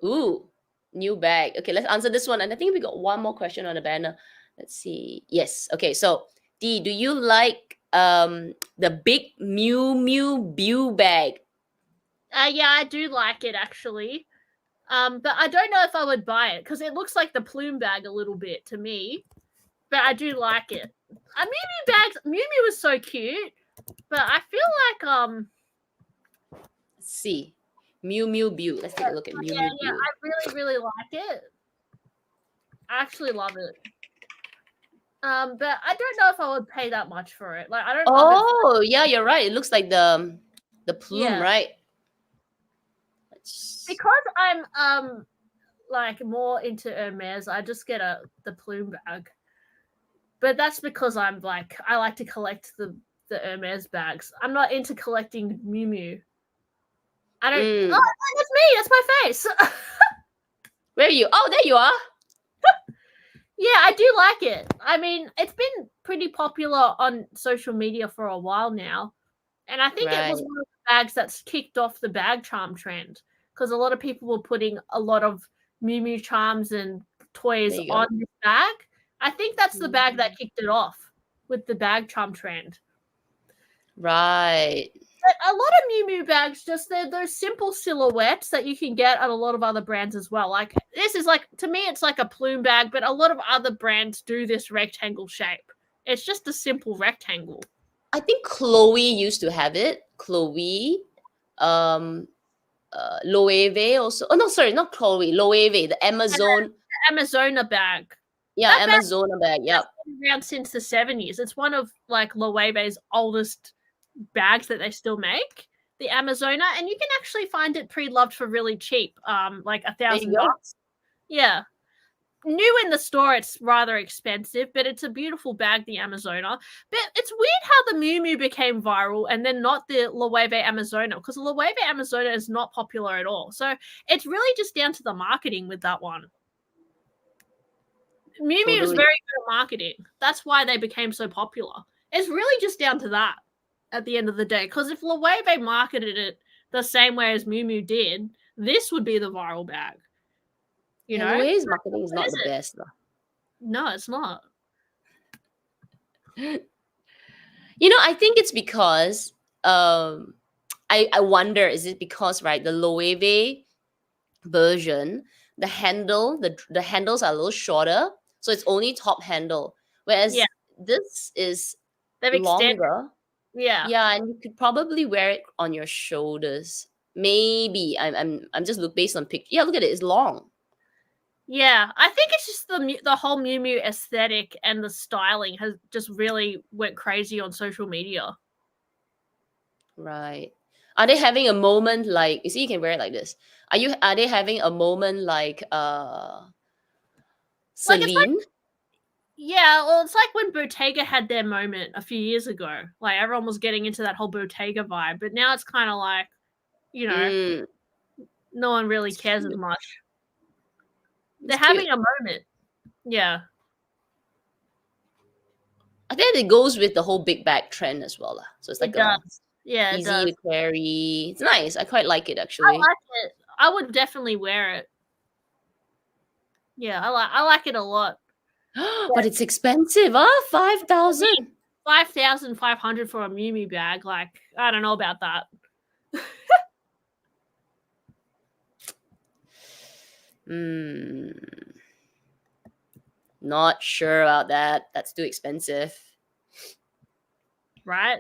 Ooh, new bag. Okay, let's answer this one. And I think we got one more question on the banner. Let's see. Yes. Okay, so D, do you like the big Miu Miu bag? Yeah, I do like it actually. But I don't know if I would buy it because it looks like the Plume bag a little bit to me. But I do like it. Miu Miu bags. Miu Miu is so cute, but I feel like Let's see. Miu Miu. Let's take a look at Miu Miu. I really like it. I actually love it. But I don't know if I would pay that much for it. Like I don't love it. Oh, yeah, you're right. It looks like the Plume, Yeah. right? Because I'm like more into Hermes, I just get the Plume bag. But that's because I like to collect the Hermes bags. I'm not into collecting Miu Miu. I don't. Mm. Oh, that's me. That's my face. Where are you? Oh, there you are. Yeah, I do like it. I mean, it's been pretty popular on social media for a while now. And I think it was Right. one of the bags that's kicked off the bag charm trend because a lot of people were putting a lot of Miu Miu charms and toys There you on go. this bag. I think that's the bag that kicked it off with the bag charm trend. Right. But a lot of Miu Miu bags, they're those simple silhouettes that you can get at a lot of other brands as well. Like this is like, to me, it's like a Plume bag, but a lot of other brands do this rectangle shape. It's just a simple rectangle. I think Chloe used to have it. Chloe, Loewe also. Oh no, sorry, not Chloe. Loewe, the Amazon. The Amazona bag. Yeah, That bag Amazona bag. Yep. been around since the 70s. It's one of like Loewe's oldest bags that they still make, the Amazona, and you can actually find it pre-loved for really cheap, like $1,000. Yeah. New in the store, it's rather expensive, but it's a beautiful bag, the Amazona. But it's weird how the Miu Miu became viral and then not the Loewe Amazona, because the Loewe Amazona is not popular at all. So it's really just down to the marketing with that one. Miu Miu is very good at marketing. That's why they became so popular. It's really just down to that at the end of the day. Because if Loewe marketed it the same way as Miu Miu did, this would be the viral bag. You know? Loewe's marketing is not the best, though. No, it's not. You know, I think it's because I wonder, is it because, right, the Loewe version, the handles are a little shorter, so it's only top handle, whereas this is longer. Yeah, and you could probably wear it on your shoulders. Maybe I'm just based on picture. Yeah, look at it, it's long. Yeah, I think it's just the whole Miu Miu aesthetic and the styling has just really went crazy on social media. Right. Are they having a moment like, you see, you can wear it like this. Are they having a moment like Celine? Yeah, well, it's like when Bottega had their moment a few years ago. Like everyone was getting into that whole Bottega vibe, but now it's kind of like, you know, no one really cares as much. They're having a moment. Yeah. I think it goes with the whole big bag trend as well. So it's like easy to carry. It's nice. I quite like it actually. I like it. I would definitely wear it. Yeah, I like it a lot. But it's expensive, huh? 5,000. 5,500 for a Miu Miu bag. Like, I don't know about that. Not sure about that. That's too expensive. Right?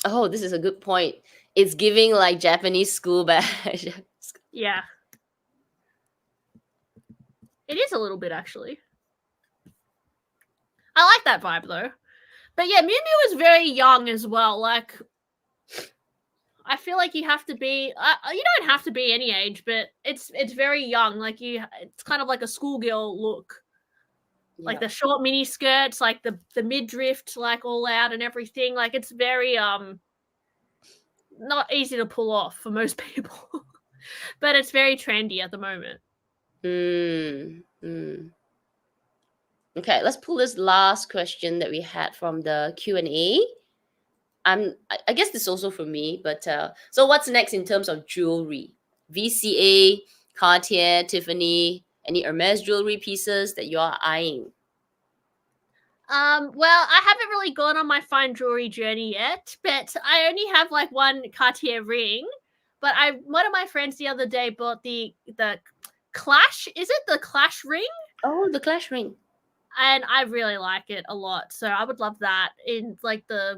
Oh, this is a good point. It's giving like Japanese school bag. Yeah. It is a little bit, actually. I like that vibe, though. But yeah, Miu Miu is very young as well. Like, I feel like you have to be. You don't have to be any age, but it's very young. Like it's kind of like a schoolgirl look. Like the short mini skirts, like the midriff, like all out and everything. Like it's very not easy to pull off for most people, but it's very trendy at the moment. Okay, let's pull this last question that we had from the Q&A. I guess this is also for me, but so what's next in terms of jewelry? VCA, Cartier, Tiffany, any Hermes jewelry pieces that you are eyeing? Well, I haven't really gone on my fine jewelry journey yet, but I only have like one Cartier ring. But one of my friends the other day bought the Clash. Is it the Clash ring? Oh, the Clash ring. And I really like it a lot. So I would love that in like I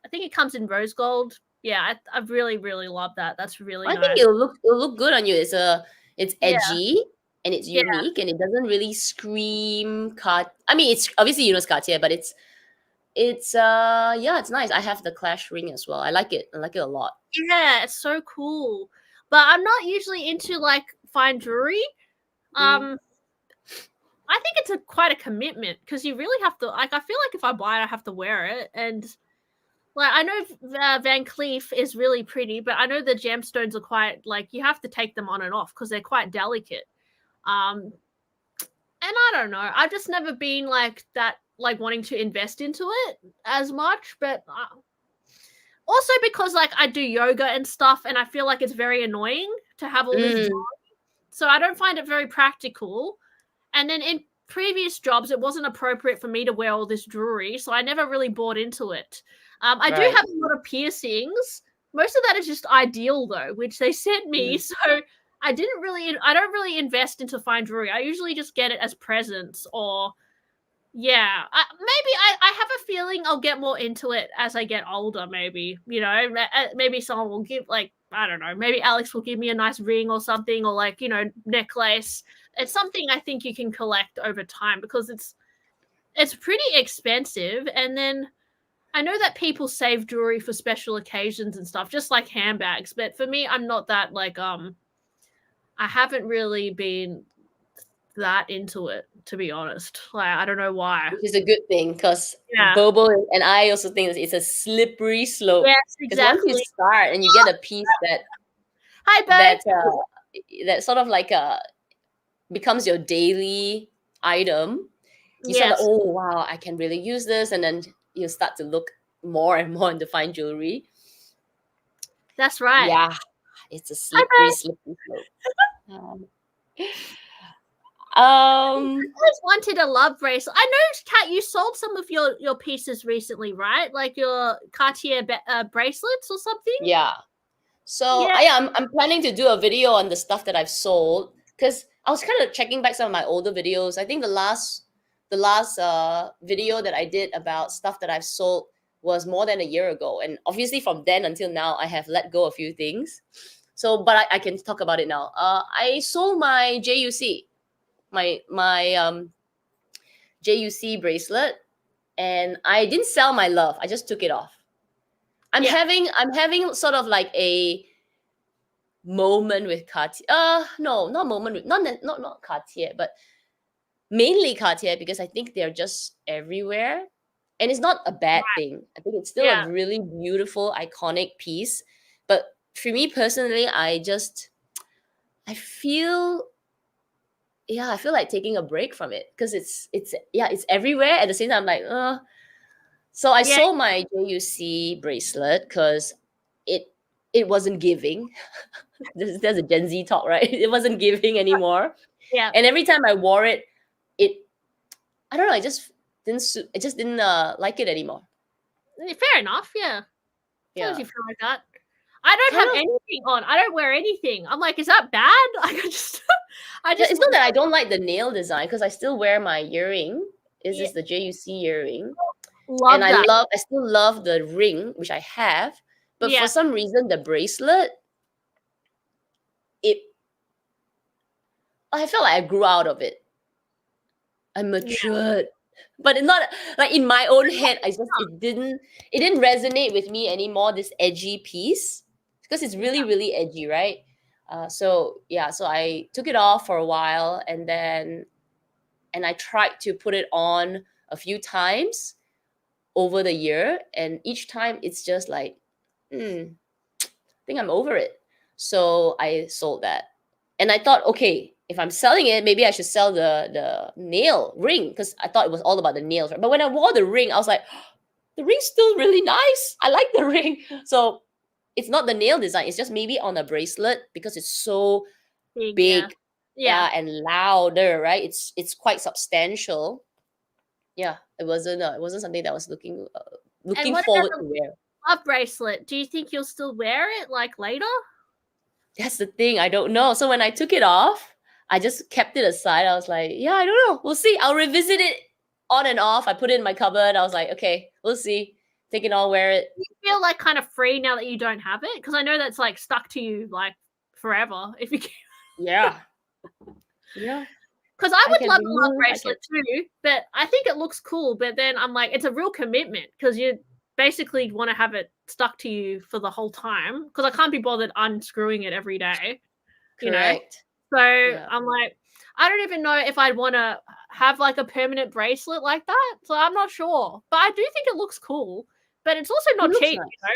think it comes in rose gold. Yeah, I really, really love that. That's really nice. I think it'll look good on you. It's edgy and it's unique and it doesn't really scream I mean, it's obviously it's Cartier, but it's it's nice. I have the Clash ring as well. I like it. I like it a lot. Yeah, it's so cool. But I'm not usually into like fine jewelry. I think it's quite a commitment because you really have to, like, I feel like if I buy it, I have to wear it. And like, I know Van Cleef is really pretty, but I know the gemstones are quite, like, you have to take them on and off because they're quite delicate. And I don't know, I've just never been like that, like wanting to invest into it as much, but also because like I do yoga and stuff and I feel like it's very annoying to have all this jewelry. So I don't find it very practical. And then in previous jobs, it wasn't appropriate for me to wear all this jewelry, so I never really bought into it. I do have a lot of piercings. Most of that is just Ideal though, which they sent me. So I don't really invest into fine jewelry. I usually just get it as presents or yeah. I have a feeling I'll get more into it as I get older. Maybe maybe someone will give like I don't know. Maybe Alex will give me a nice ring or something, or like necklace. It's something I think you can collect over time because it's pretty expensive. And then I know that people save jewelry for special occasions and stuff, just like handbags. But for me, I'm not that like I haven't really been that into it, to be honest. Like I don't know why. Which is a good thing because Bobo and I also think it's a slippery slope. Yes, exactly. Once you start and you get a piece that that sort of like becomes your daily item, you start like, oh wow, I can really use this, and then you start to look more and more into fine jewelry. That's right. Yeah, it's a slippery slope. I always wanted a love bracelet. I know, Kat, you sold some of your pieces recently, right? Like your Cartier bracelets or something. Yeah. So I'm planning to do a video on the stuff that I've sold because I was kind of checking back some of my older videos. I think the last video that I did about stuff that I've sold was more than a year ago, and obviously from then until now I have let go a few things. So, but I can talk about it now. I sold my JUC. My JUC bracelet, and I didn't sell my love. I just took it off. I'm having sort of like a moment with Cartier. No, not moment with not Cartier, but mainly Cartier because I think they're just everywhere, and it's not a bad thing. I think it's still a really beautiful, iconic piece. But for me personally, I feel like taking a break from it because it's everywhere at the same time. I'm like, so I sold my JUC bracelet because it wasn't giving. There's a Gen Z talk, right? It wasn't giving anymore. Yeah. And every time I wore it, I don't know, I just didn't like it anymore. Fair enough, yeah. Sometimes you feel like that. I don't have anything on. I don't wear anything. I'm like, is that bad? Like, I just. It's not that I don't like the nail design because I still wear my earring. This is the JUC earring, I still love the ring which I have, but for some reason the bracelet, I felt like I grew out of it. I matured. but it's not like in my own head. It didn't resonate with me anymore. This edgy piece because it's really really edgy, right? So yeah, so I took it off for a while, and I tried to put it on a few times over the year, and each time it's just like, I think I'm over it. So I sold that. And I thought, okay, if I'm selling it, maybe I should sell the nail ring because I thought it was all about the nails. Right? But when I wore the ring, I was like, the ring's still really nice. I like the ring. So it's not the nail design. It's just maybe on a bracelet because it's so big, Yeah. and louder, right? It's quite substantial. Yeah, it wasn't something that I was looking And what about forward the to wear. love bracelet? Do you think you'll still wear it like later? That's the thing. I don't know. So when I took it off, I just kept it aside. I was like, yeah, I don't know. We'll see. I'll revisit it on and off. I put it in my cupboard. I was like, okay, we'll see. Take it on, wear it. Do you feel like kind of free now that you don't have it? Because I know that's like stuck to you like forever. If you Yeah. Yeah. because I would can love a love remove, I bracelet too, but I think it looks cool. But then I'm like, it's a real commitment because you basically want to have it stuck to you for the whole time. Because I can't be bothered unscrewing it every day, you know. Correct. So Yeah. I'm like, I don't even know if I'd want to have like a permanent bracelet like that. So I'm not sure, but I do think it looks cool. But it's also not looks cheap, nice. you know.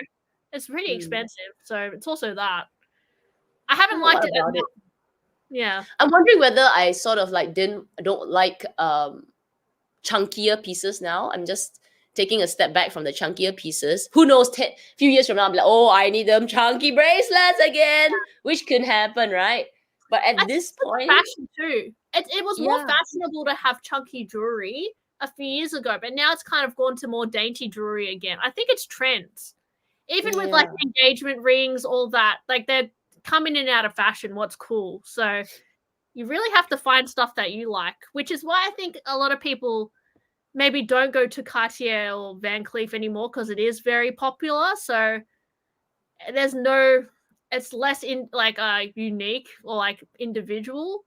It's pretty Mm. expensive, so it's also that. I haven't What liked it as about it? much. Yeah. I'm wondering whether I sort of like don't like chunkier pieces now. I'm just taking a step back from the chunkier pieces. Who knows, few years from now, I'm like, oh, I need them chunky bracelets again, which could happen, right? But I at think this it's point, fashion too. It was more yeah, fashionable to have chunky jewelry a few years ago, but now it's kind of gone to more dainty jewelry again. I think it's trends. Even with like yeah, engagement rings, all that, like they're coming in and out of fashion, what's cool. So you really have to find stuff that you like, which is why I think a lot of people maybe don't go to Cartier or Van Cleef anymore because it is very popular. So there's no, it's less in like unique or like individual.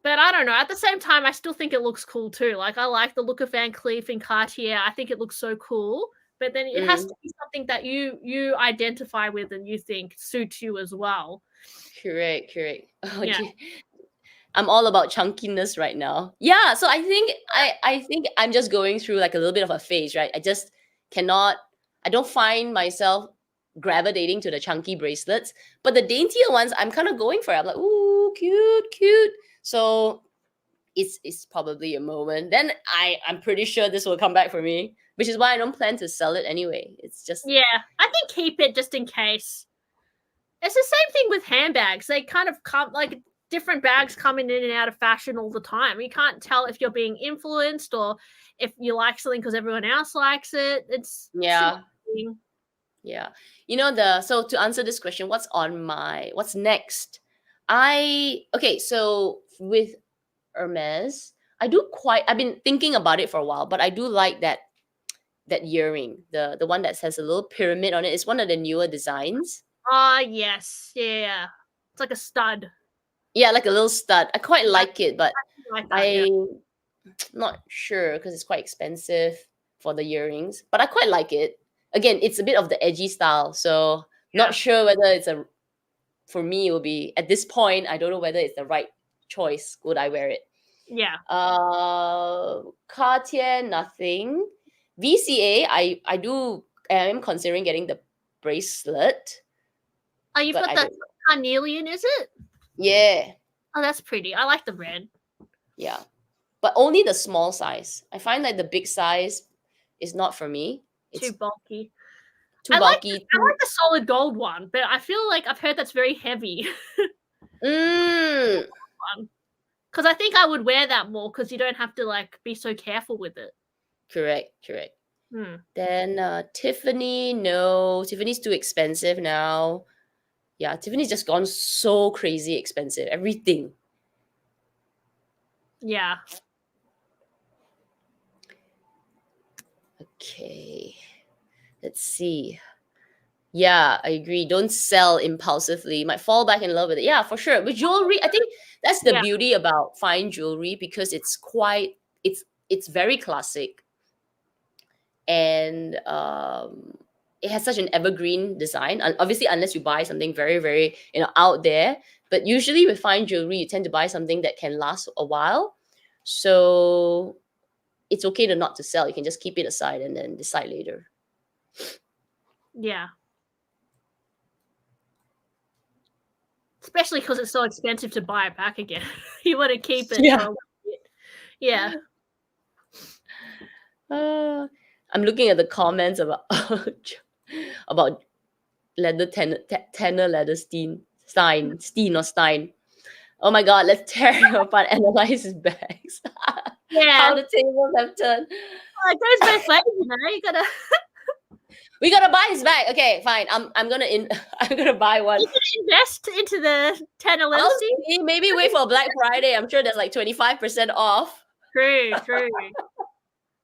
But I don't know. At the same time, I still think it looks cool too. Like I like the look of Van Cleef and Cartier. I think it looks so cool. But then it has to be something that you identify with and you think suits you as well. correct. Oh, Yeah. I'm all about chunkiness right now. Yeah, so I think I'm just going through like a little bit of a phase, right? I just cannot. I don't find myself gravitating to the chunky bracelets, but the daintier ones, I'm kind of going for it. I'm like, ooh, cute. So it's probably a moment. Then I'm pretty sure this will come back for me, which is why I don't plan to sell it anyway. It's just Yeah. I think keep it just in case. It's the same thing with handbags. They kind of come like different bags coming in and out of fashion all the time. You can't tell if you're being influenced or if you like something because everyone else likes it. It's yeah. thing. Yeah. So to answer this question, what's next? So with Hermes, I've been thinking about it for a while, but I do like that earring, the one that has a little pyramid on it. It's one of the newer designs. Yes. Yeah. It's like a stud. Yeah, like a little stud. I quite like it, but Like that, yeah. I'm not sure because it's quite expensive for the earrings. But I quite like it. Again, it's a bit of the edgy style, so not sure whether for me it will be at this point. I don't know whether it's the right choice. Would I wear it? Yeah. Cartier, nothing. VCA, I am considering getting the bracelet. Oh, you've but got the carnelian, is it? Yeah. Oh, that's pretty. I like the red. Yeah. But only the small size. I find that the big size is not for me. It's too bulky. too bulky. I like the solid gold one, but I feel like I've heard that's very heavy. Because I think I would wear that more because you don't have to like be so careful with it. Correct. Then Tiffany, no. Tiffany's too expensive now. Yeah, Tiffany's just gone so crazy expensive. Everything. Yeah. Okay. Let's see. Yeah, I agree. Don't sell impulsively. You might fall back in love with it. Yeah, for sure. With jewelry, I think that's the beauty about fine jewelry because it's it's very classic, and it has such an evergreen design. And obviously, unless you buy something very, very out there, but usually with fine jewelry, you tend to buy something that can last a while. So it's okay to not to sell. You can just keep it aside and then decide later. Yeah. Especially because it's so expensive to buy it back again. You want to keep it Yeah. for a little bit. Yeah. I'm looking at the comments about about leather tenor leather Stein. Oh my god, let's tear him apart, analyze his bags. Yeah. How the tables have turned. Oh, it goes both ways, you know. You gotta We gotta buy his bag. Okay, fine. I'm gonna I'm gonna buy one. you gotta invest into the tenor I'll leather. see. Maybe wait for Black Friday. I'm sure there's like 25% off. True.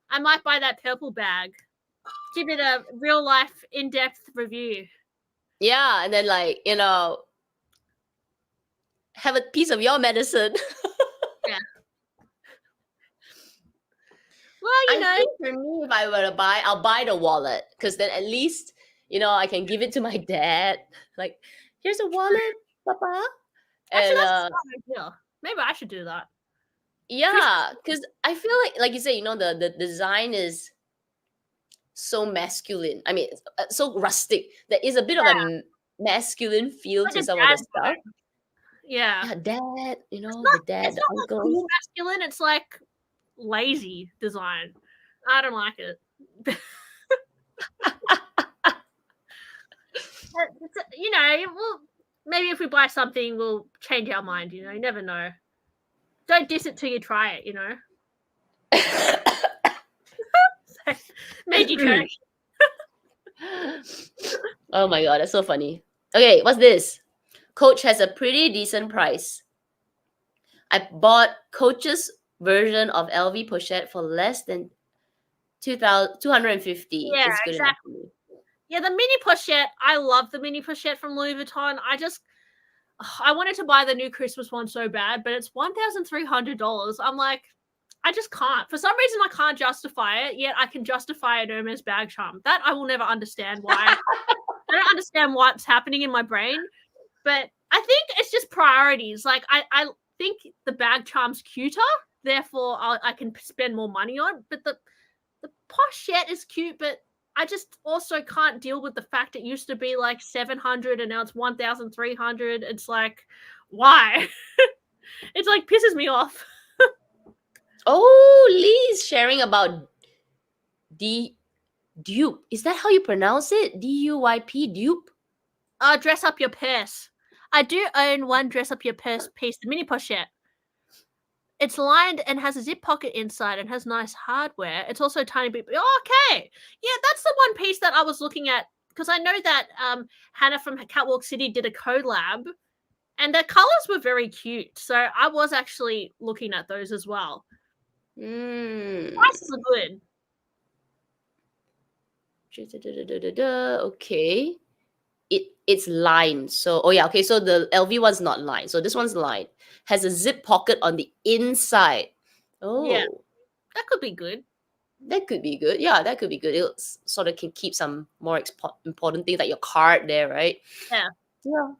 I might buy that purple bag. Give it a real life in-depth review. Yeah, and then like, have a piece of your medicine. Yeah. Well, I think for me, if I were to buy, I'll buy the wallet, because then at least, I can give it to my dad. Like, here's a wallet, Papa. actually, And that's a smart idea. Maybe I should do that. yeah, because I feel like you say, the design is so masculine. I mean, it's so rustic. There is a bit of a masculine feel Like to a some of the dad stuff. Yeah. Yeah, dad, It's the dad, it's the not like uncle. cool masculine. It's like lazy design. I don't like it. Well, maybe if we buy something, we'll change our mind. You never know. Don't diss it till you try it. Made you choke. Oh my god, that's so funny. Okay, what's this? Coach has a pretty decent price. I bought Coach's version of LV pochette for less than 250. Yeah, It's good enough for me. Yeah, the mini pochette. I love the mini pochette from Louis Vuitton. I wanted to buy the new Christmas one so bad, but it's $1,300. I'm like, I just can't. For some reason, I can't justify it, yet I can justify an Hermes bag charm. That I will never understand why. I don't understand what's happening in my brain, but I think it's just priorities. Like, I think the bag charm's cuter, therefore I can spend more money on. But the pochette is cute, but I just also can't deal with the fact it used to be like 700 and now it's 1,300. It's like, why? It's like pisses me off. Oh, Lee's sharing about dupe. Is that how you pronounce it? DUYP, dupe? Dress up your purse. I do own one dress up your purse piece, the mini pochette. It's lined and has a zip pocket inside and has nice hardware. It's also a tiny bit. Oh, okay. Yeah, that's the one piece that I was looking at, because I know that Hannah from Catwalk City did a collab and the colors were very cute. So I was actually looking at those as well. Prices are good. Okay. It's lined. So, oh yeah, okay. So the LV one's not lined. So this one's lined. Has a zip pocket on the inside. Oh. Yeah. That could be good. That could be good. Yeah, that could be good. It sort of can keep some more important things like your card there, right? Yeah. Yeah.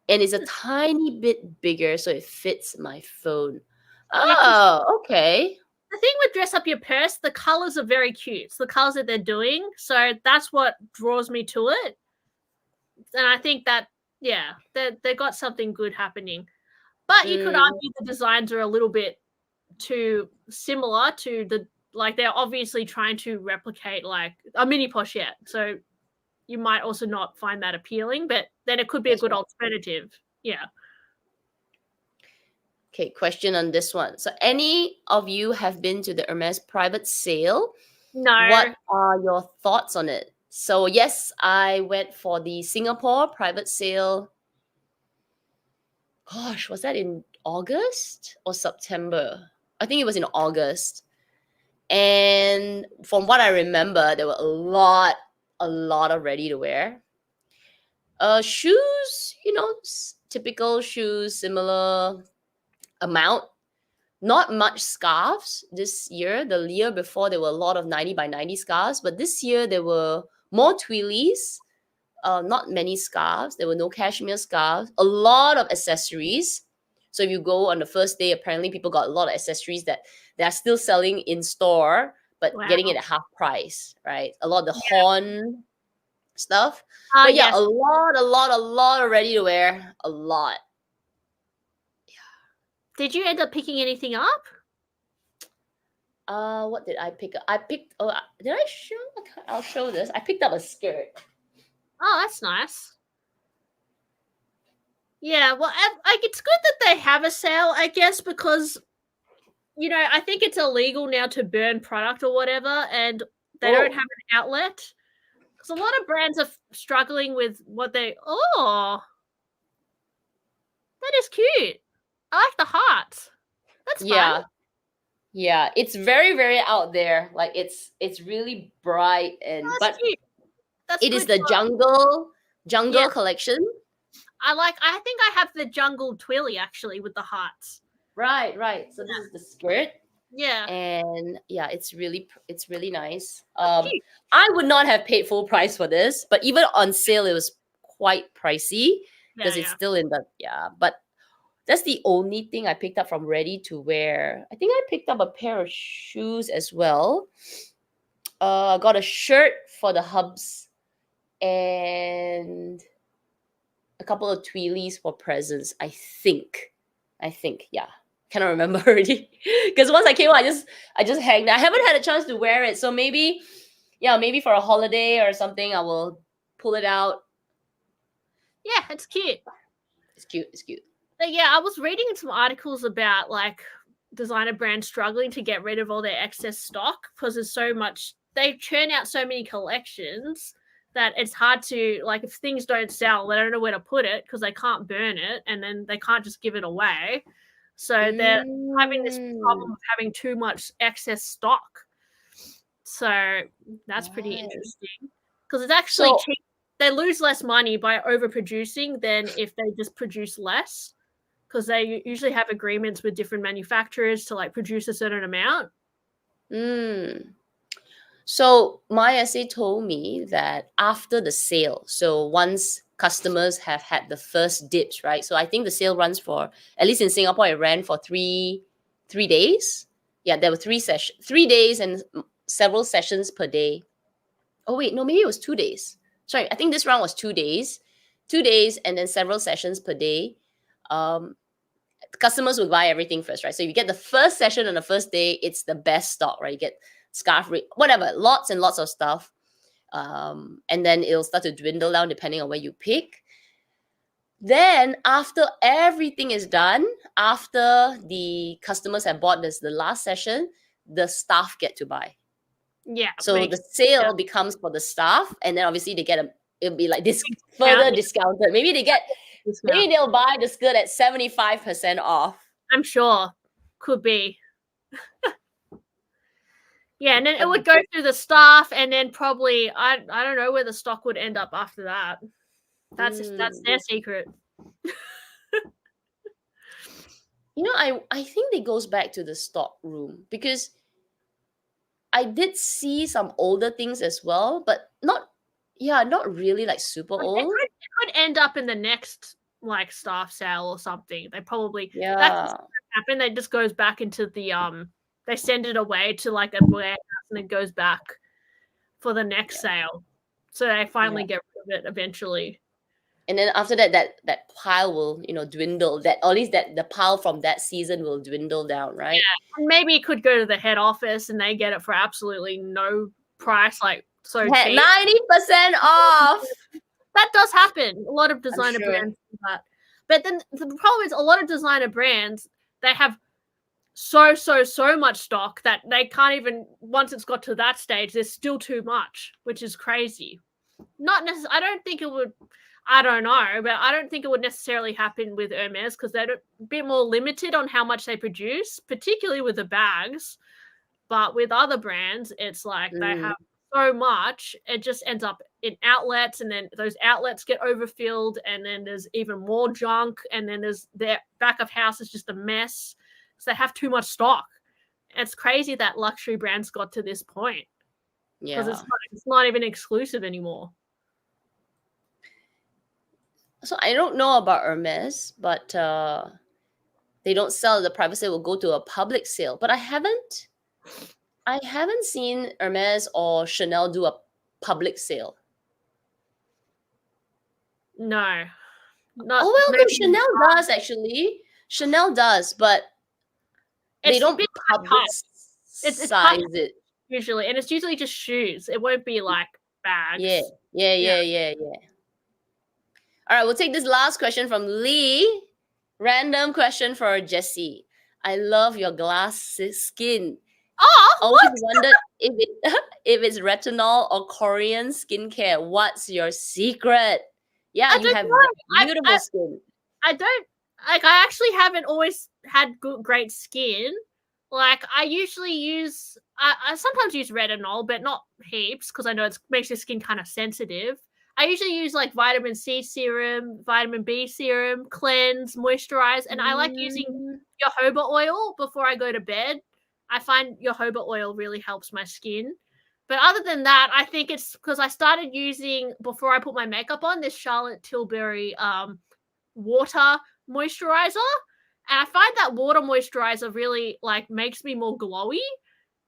And it's a tiny bit bigger, so it fits my phone. Oh, okay. The thing with dress up your purse, the colors are very cute. It's the colors that they're doing. So that's what draws me to it. And I think that, yeah, they got something good happening. But you could argue the designs are a little bit too similar to they're obviously trying to replicate like a mini pochette. So you might also not find that appealing, but then it could be a good alternative. Yeah. Okay, question on this one. So any of you have been to the Hermes private sale? No. What are your thoughts on it? So yes, I went for the Singapore private sale. Gosh, was that in August or September? I think it was in August. And from what I remember, there were a lot of ready to wear. Shoes, typical shoes, similar amount. Not much scarves this year. The year before, there were a lot of 90 by 90 scarves, but this year there were more twillies, not many scarves. There were no cashmere scarves, a lot of accessories. So if you go on the first day, apparently people got a lot of accessories that they are still selling in store, but Wow. getting it at half price, right? A lot of the Yeah. horn stuff. But yeah, Yes. a lot of ready to wear. A lot. Did you end up picking anything up? What did I pick up? I picked. Oh, did I show? I'll show this. I picked up a skirt. Oh, that's nice. Yeah, well, like it's good that they have a sale, I guess, because I think it's illegal now to burn product or whatever, and they don't have an outlet. Because a lot of brands are struggling with what they. Oh, that is cute. I like the hearts. That's fun. Yeah. It's very, very out there. Like it's really bright Oh, but that's cute. That's it is good the jungle collection. I think I have the jungle twilly actually with the hearts. Right. So this is the skirt. Yeah. And yeah, it's really nice. Cute. I would not have paid full price for this, but even on sale it was quite pricey because it's still in the but that's the only thing I picked up from ready to wear. I think I picked up a pair of shoes as well. I got a shirt for the hubs and a couple of twillies for presents. I think, yeah. Cannot remember already. Because once I came out, I just hanged. I haven't had a chance to wear it. So maybe for a holiday or something, I will pull it out. Yeah, it's cute. It's cute. But yeah, I was reading some articles about like designer brands struggling to get rid of all their excess stock because there's so much. They churn out so many collections that it's hard to, like, if things don't sell, they don't know where to put it because they can't burn it and then they can't just give it away. So they're having this problem of having too much excess stock. So that's pretty interesting because it's actually cheap. They lose less money by overproducing than if they just produce less because they usually have agreements with different manufacturers to like produce a certain amount. So my essay told me that after the sale, so once customers have had the first dips, right? So I think the sale runs for, at least in Singapore, it ran for three days. Yeah, there were 3 days and several sessions per day. Oh wait, no, maybe it was 2 days. Sorry, I think this round was 2 days. 2 days and then several sessions per day. Customers will buy everything first, right? So you get the first session on the first day, it's the best stock, right? You get scarf, whatever, lots and lots of stuff. And then it'll start to dwindle down depending on where you pick. Then after everything is done, after the customers have bought the last session, the staff get to buy. Yeah. So the sale becomes for the staff, and then obviously they get it'll be like this further discounted. Maybe they'll buy the skirt at 75% off. I'm sure. Could be. Yeah, and then it would go through the staff, and then probably I don't know where the stock would end up after that. That's their secret. I think it goes back to the stock room because I did see some older things as well, but not really like super old. It could end up in the next like staff sale or something. They probably that's what happen. They just goes back into the they send it away to like a warehouse and it goes back for the next sale. So they finally get rid of it eventually. And then after that pile will, dwindle. That, or at least that the pile from that season will dwindle down, right? Yeah. And maybe it could go to the head office and they get it for absolutely no price, like so cheap. 90% off. That does happen. A lot of designer brands do that. But then the problem is a lot of designer brands, they have so much stock that they can't even, once it's got to that stage, there's still too much, which is crazy. Not necessarily, I don't think it would, I don't know, but I don't think it would necessarily happen with Hermes because they're a bit more limited on how much they produce, particularly with the bags. But with other brands, it's like they have so much, it just ends up in outlets, and then those outlets get overfilled, and then there's even more junk, and then their back of house is just a mess. because they have too much stock. It's crazy that luxury brands got to this point because it's not even exclusive anymore. So I don't know about Hermes, but they don't sell at the private sale. Will go to a public sale. But I haven't seen Hermes or Chanel do a public sale. No. Chanel does actually. Chanel does, but they don't publicize it usually, and it's usually just shoes. It won't be like bags. Yeah. All right, we'll take this last question from Lee. Random question for Jessie. I love your glass skin. Oh, always wondered if it's retinol or Korean skincare. What's your secret? Yeah, you have beautiful skin. I don't like. I actually haven't always had great skin. Like I usually use, I sometimes use retinol, but not heaps because I know it makes your skin kind of sensitive. I usually use like vitamin C serum, vitamin B serum, cleanse, moisturize, and I like using jojoba oil before I go to bed. I find jojoba oil really helps my skin. But other than that, I think it's because I started using, before I put my makeup on, this Charlotte Tilbury water moisturizer. And I find that water moisturizer really like makes me more glowy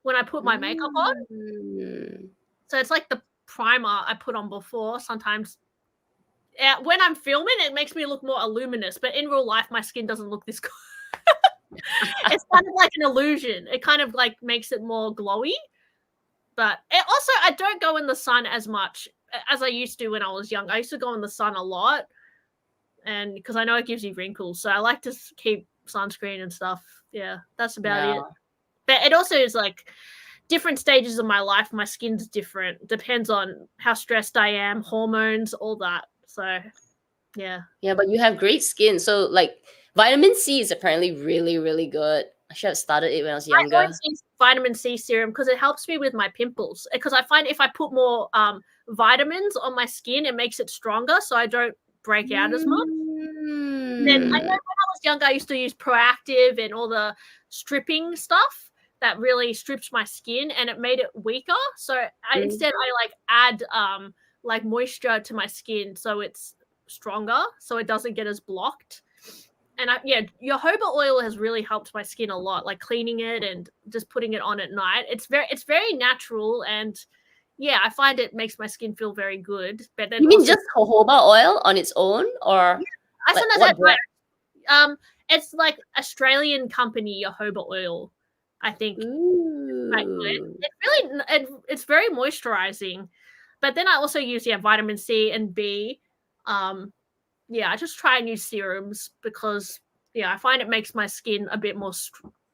when I put my makeup on. So it's like the primer I put on before. Sometimes when I'm filming, it makes me look more luminous, but in real life, my skin doesn't look this good. It's kind of like an illusion. It kind of like makes it more glowy. But also, I don't go in the sun as much as I used to when I was young. I used to go in the sun a lot, and because I know it gives you wrinkles, so I like to keep sunscreen and stuff. Yeah, that's about it. But it also is like different stages of my life. My skin's different. Depends on how stressed I am, hormones, all that. So, yeah. Yeah, but you have great skin. So, like, vitamin C is apparently really, really good. I should have started it when I was younger. I always use vitamin C serum because it helps me with my pimples. Because I find if I put more vitamins on my skin, it makes it stronger, so I don't break out as much. And then I know when I was younger, I used to use Proactive and all the stripping stuff that really strips my skin, and it made it weaker. So instead, I like add like moisture to my skin so it's stronger, so it doesn't get as blocked. And jojoba oil has really helped my skin a lot, like cleaning it and just putting it on at night. It's very natural, and yeah, I find it makes my skin feel very good. But then you mean just jojoba oil on its own, or I sometimes add it's like Australian company jojoba oil, I think. It's very moisturizing. But then I also use vitamin C and B. I just try and use serums because I find it makes my skin a bit more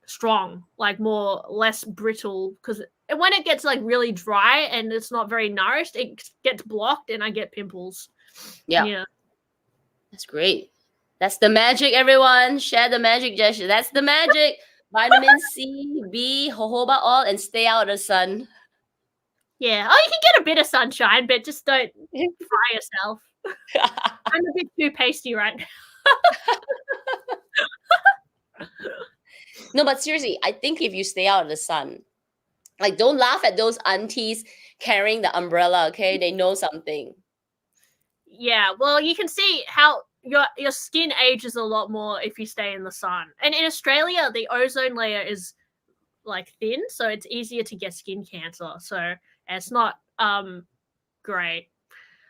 strong, like less brittle, because when it gets like really dry and it's not very nourished, it gets blocked and I get pimples. Yeah. That's great. That's the magic, everyone. Share the magic, Jess. That's the magic. Vitamin C, B, jojoba oil, and stay out of the sun. Yeah. Oh, you can get a bit of sunshine, but just don't fry yourself. I'm a bit too pasty right now. No, but seriously, I think if you stay out of the sun, like don't laugh at those aunties carrying the umbrella, okay? They know something. Yeah, well, you can see how your skin ages a lot more if you stay in the sun. And in Australia, the ozone layer is like thin, so it's easier to get skin cancer. So it's not great.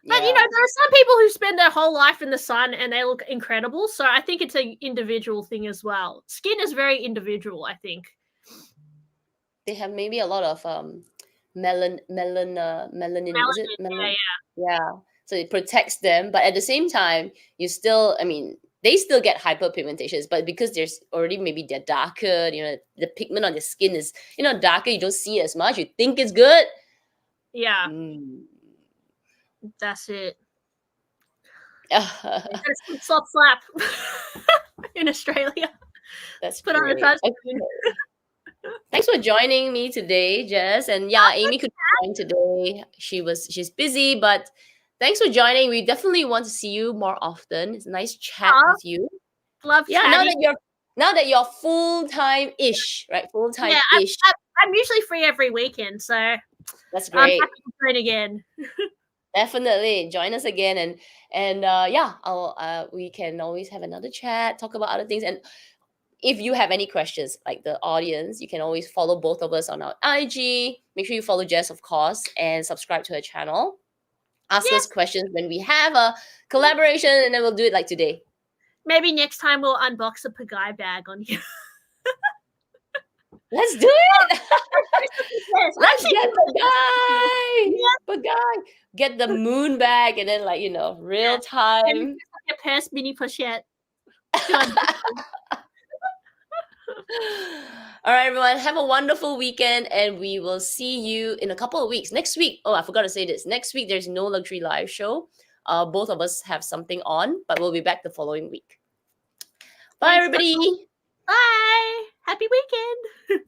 But there are some people who spend their whole life in the sun and they look incredible. So I think it's an individual thing as well. Skin is very individual, I think. They have maybe a lot of melanin. Is it melanin? Yeah. So it protects them, but at the same time, they still get hyperpigmentations, but because there's already maybe they're darker, the pigment on the skin is, darker, you don't see it as much. You think it's good. Yeah. That's it. Slap in Australia. That's put on a sunscreen. Thanks for joining me today, Jess. And Amy couldn't join today. She's busy, but thanks for joining. We definitely want to see you more often. It's a nice chat with you. Love chatting. now that you're full-time-ish, right? Full-time-ish. Yeah, I'm usually free every weekend, so That's I'm great. happy to join again. Definitely join us again, and yeah, we can always have another chat, talk about other things, and if you have any questions, like the audience, you can always follow both of us on our IG. Make sure you follow Jess, of course, and subscribe to her channel. Ask us questions when we have a collaboration, and then we'll do it like today. Maybe next time we'll unbox a Pagai bag on you. Let's do it. Yes, Let's get Yeah. the guy. Get the moon bag, and then real time. A purse mini pochette. All right, everyone. Have a wonderful weekend, and we will see you in a couple of weeks. Next week. Oh, I forgot to say this. Next week, there's no luxury live show. Both of us have something on, but we'll be back the following week. Bye, everybody. Bye. Happy weekend.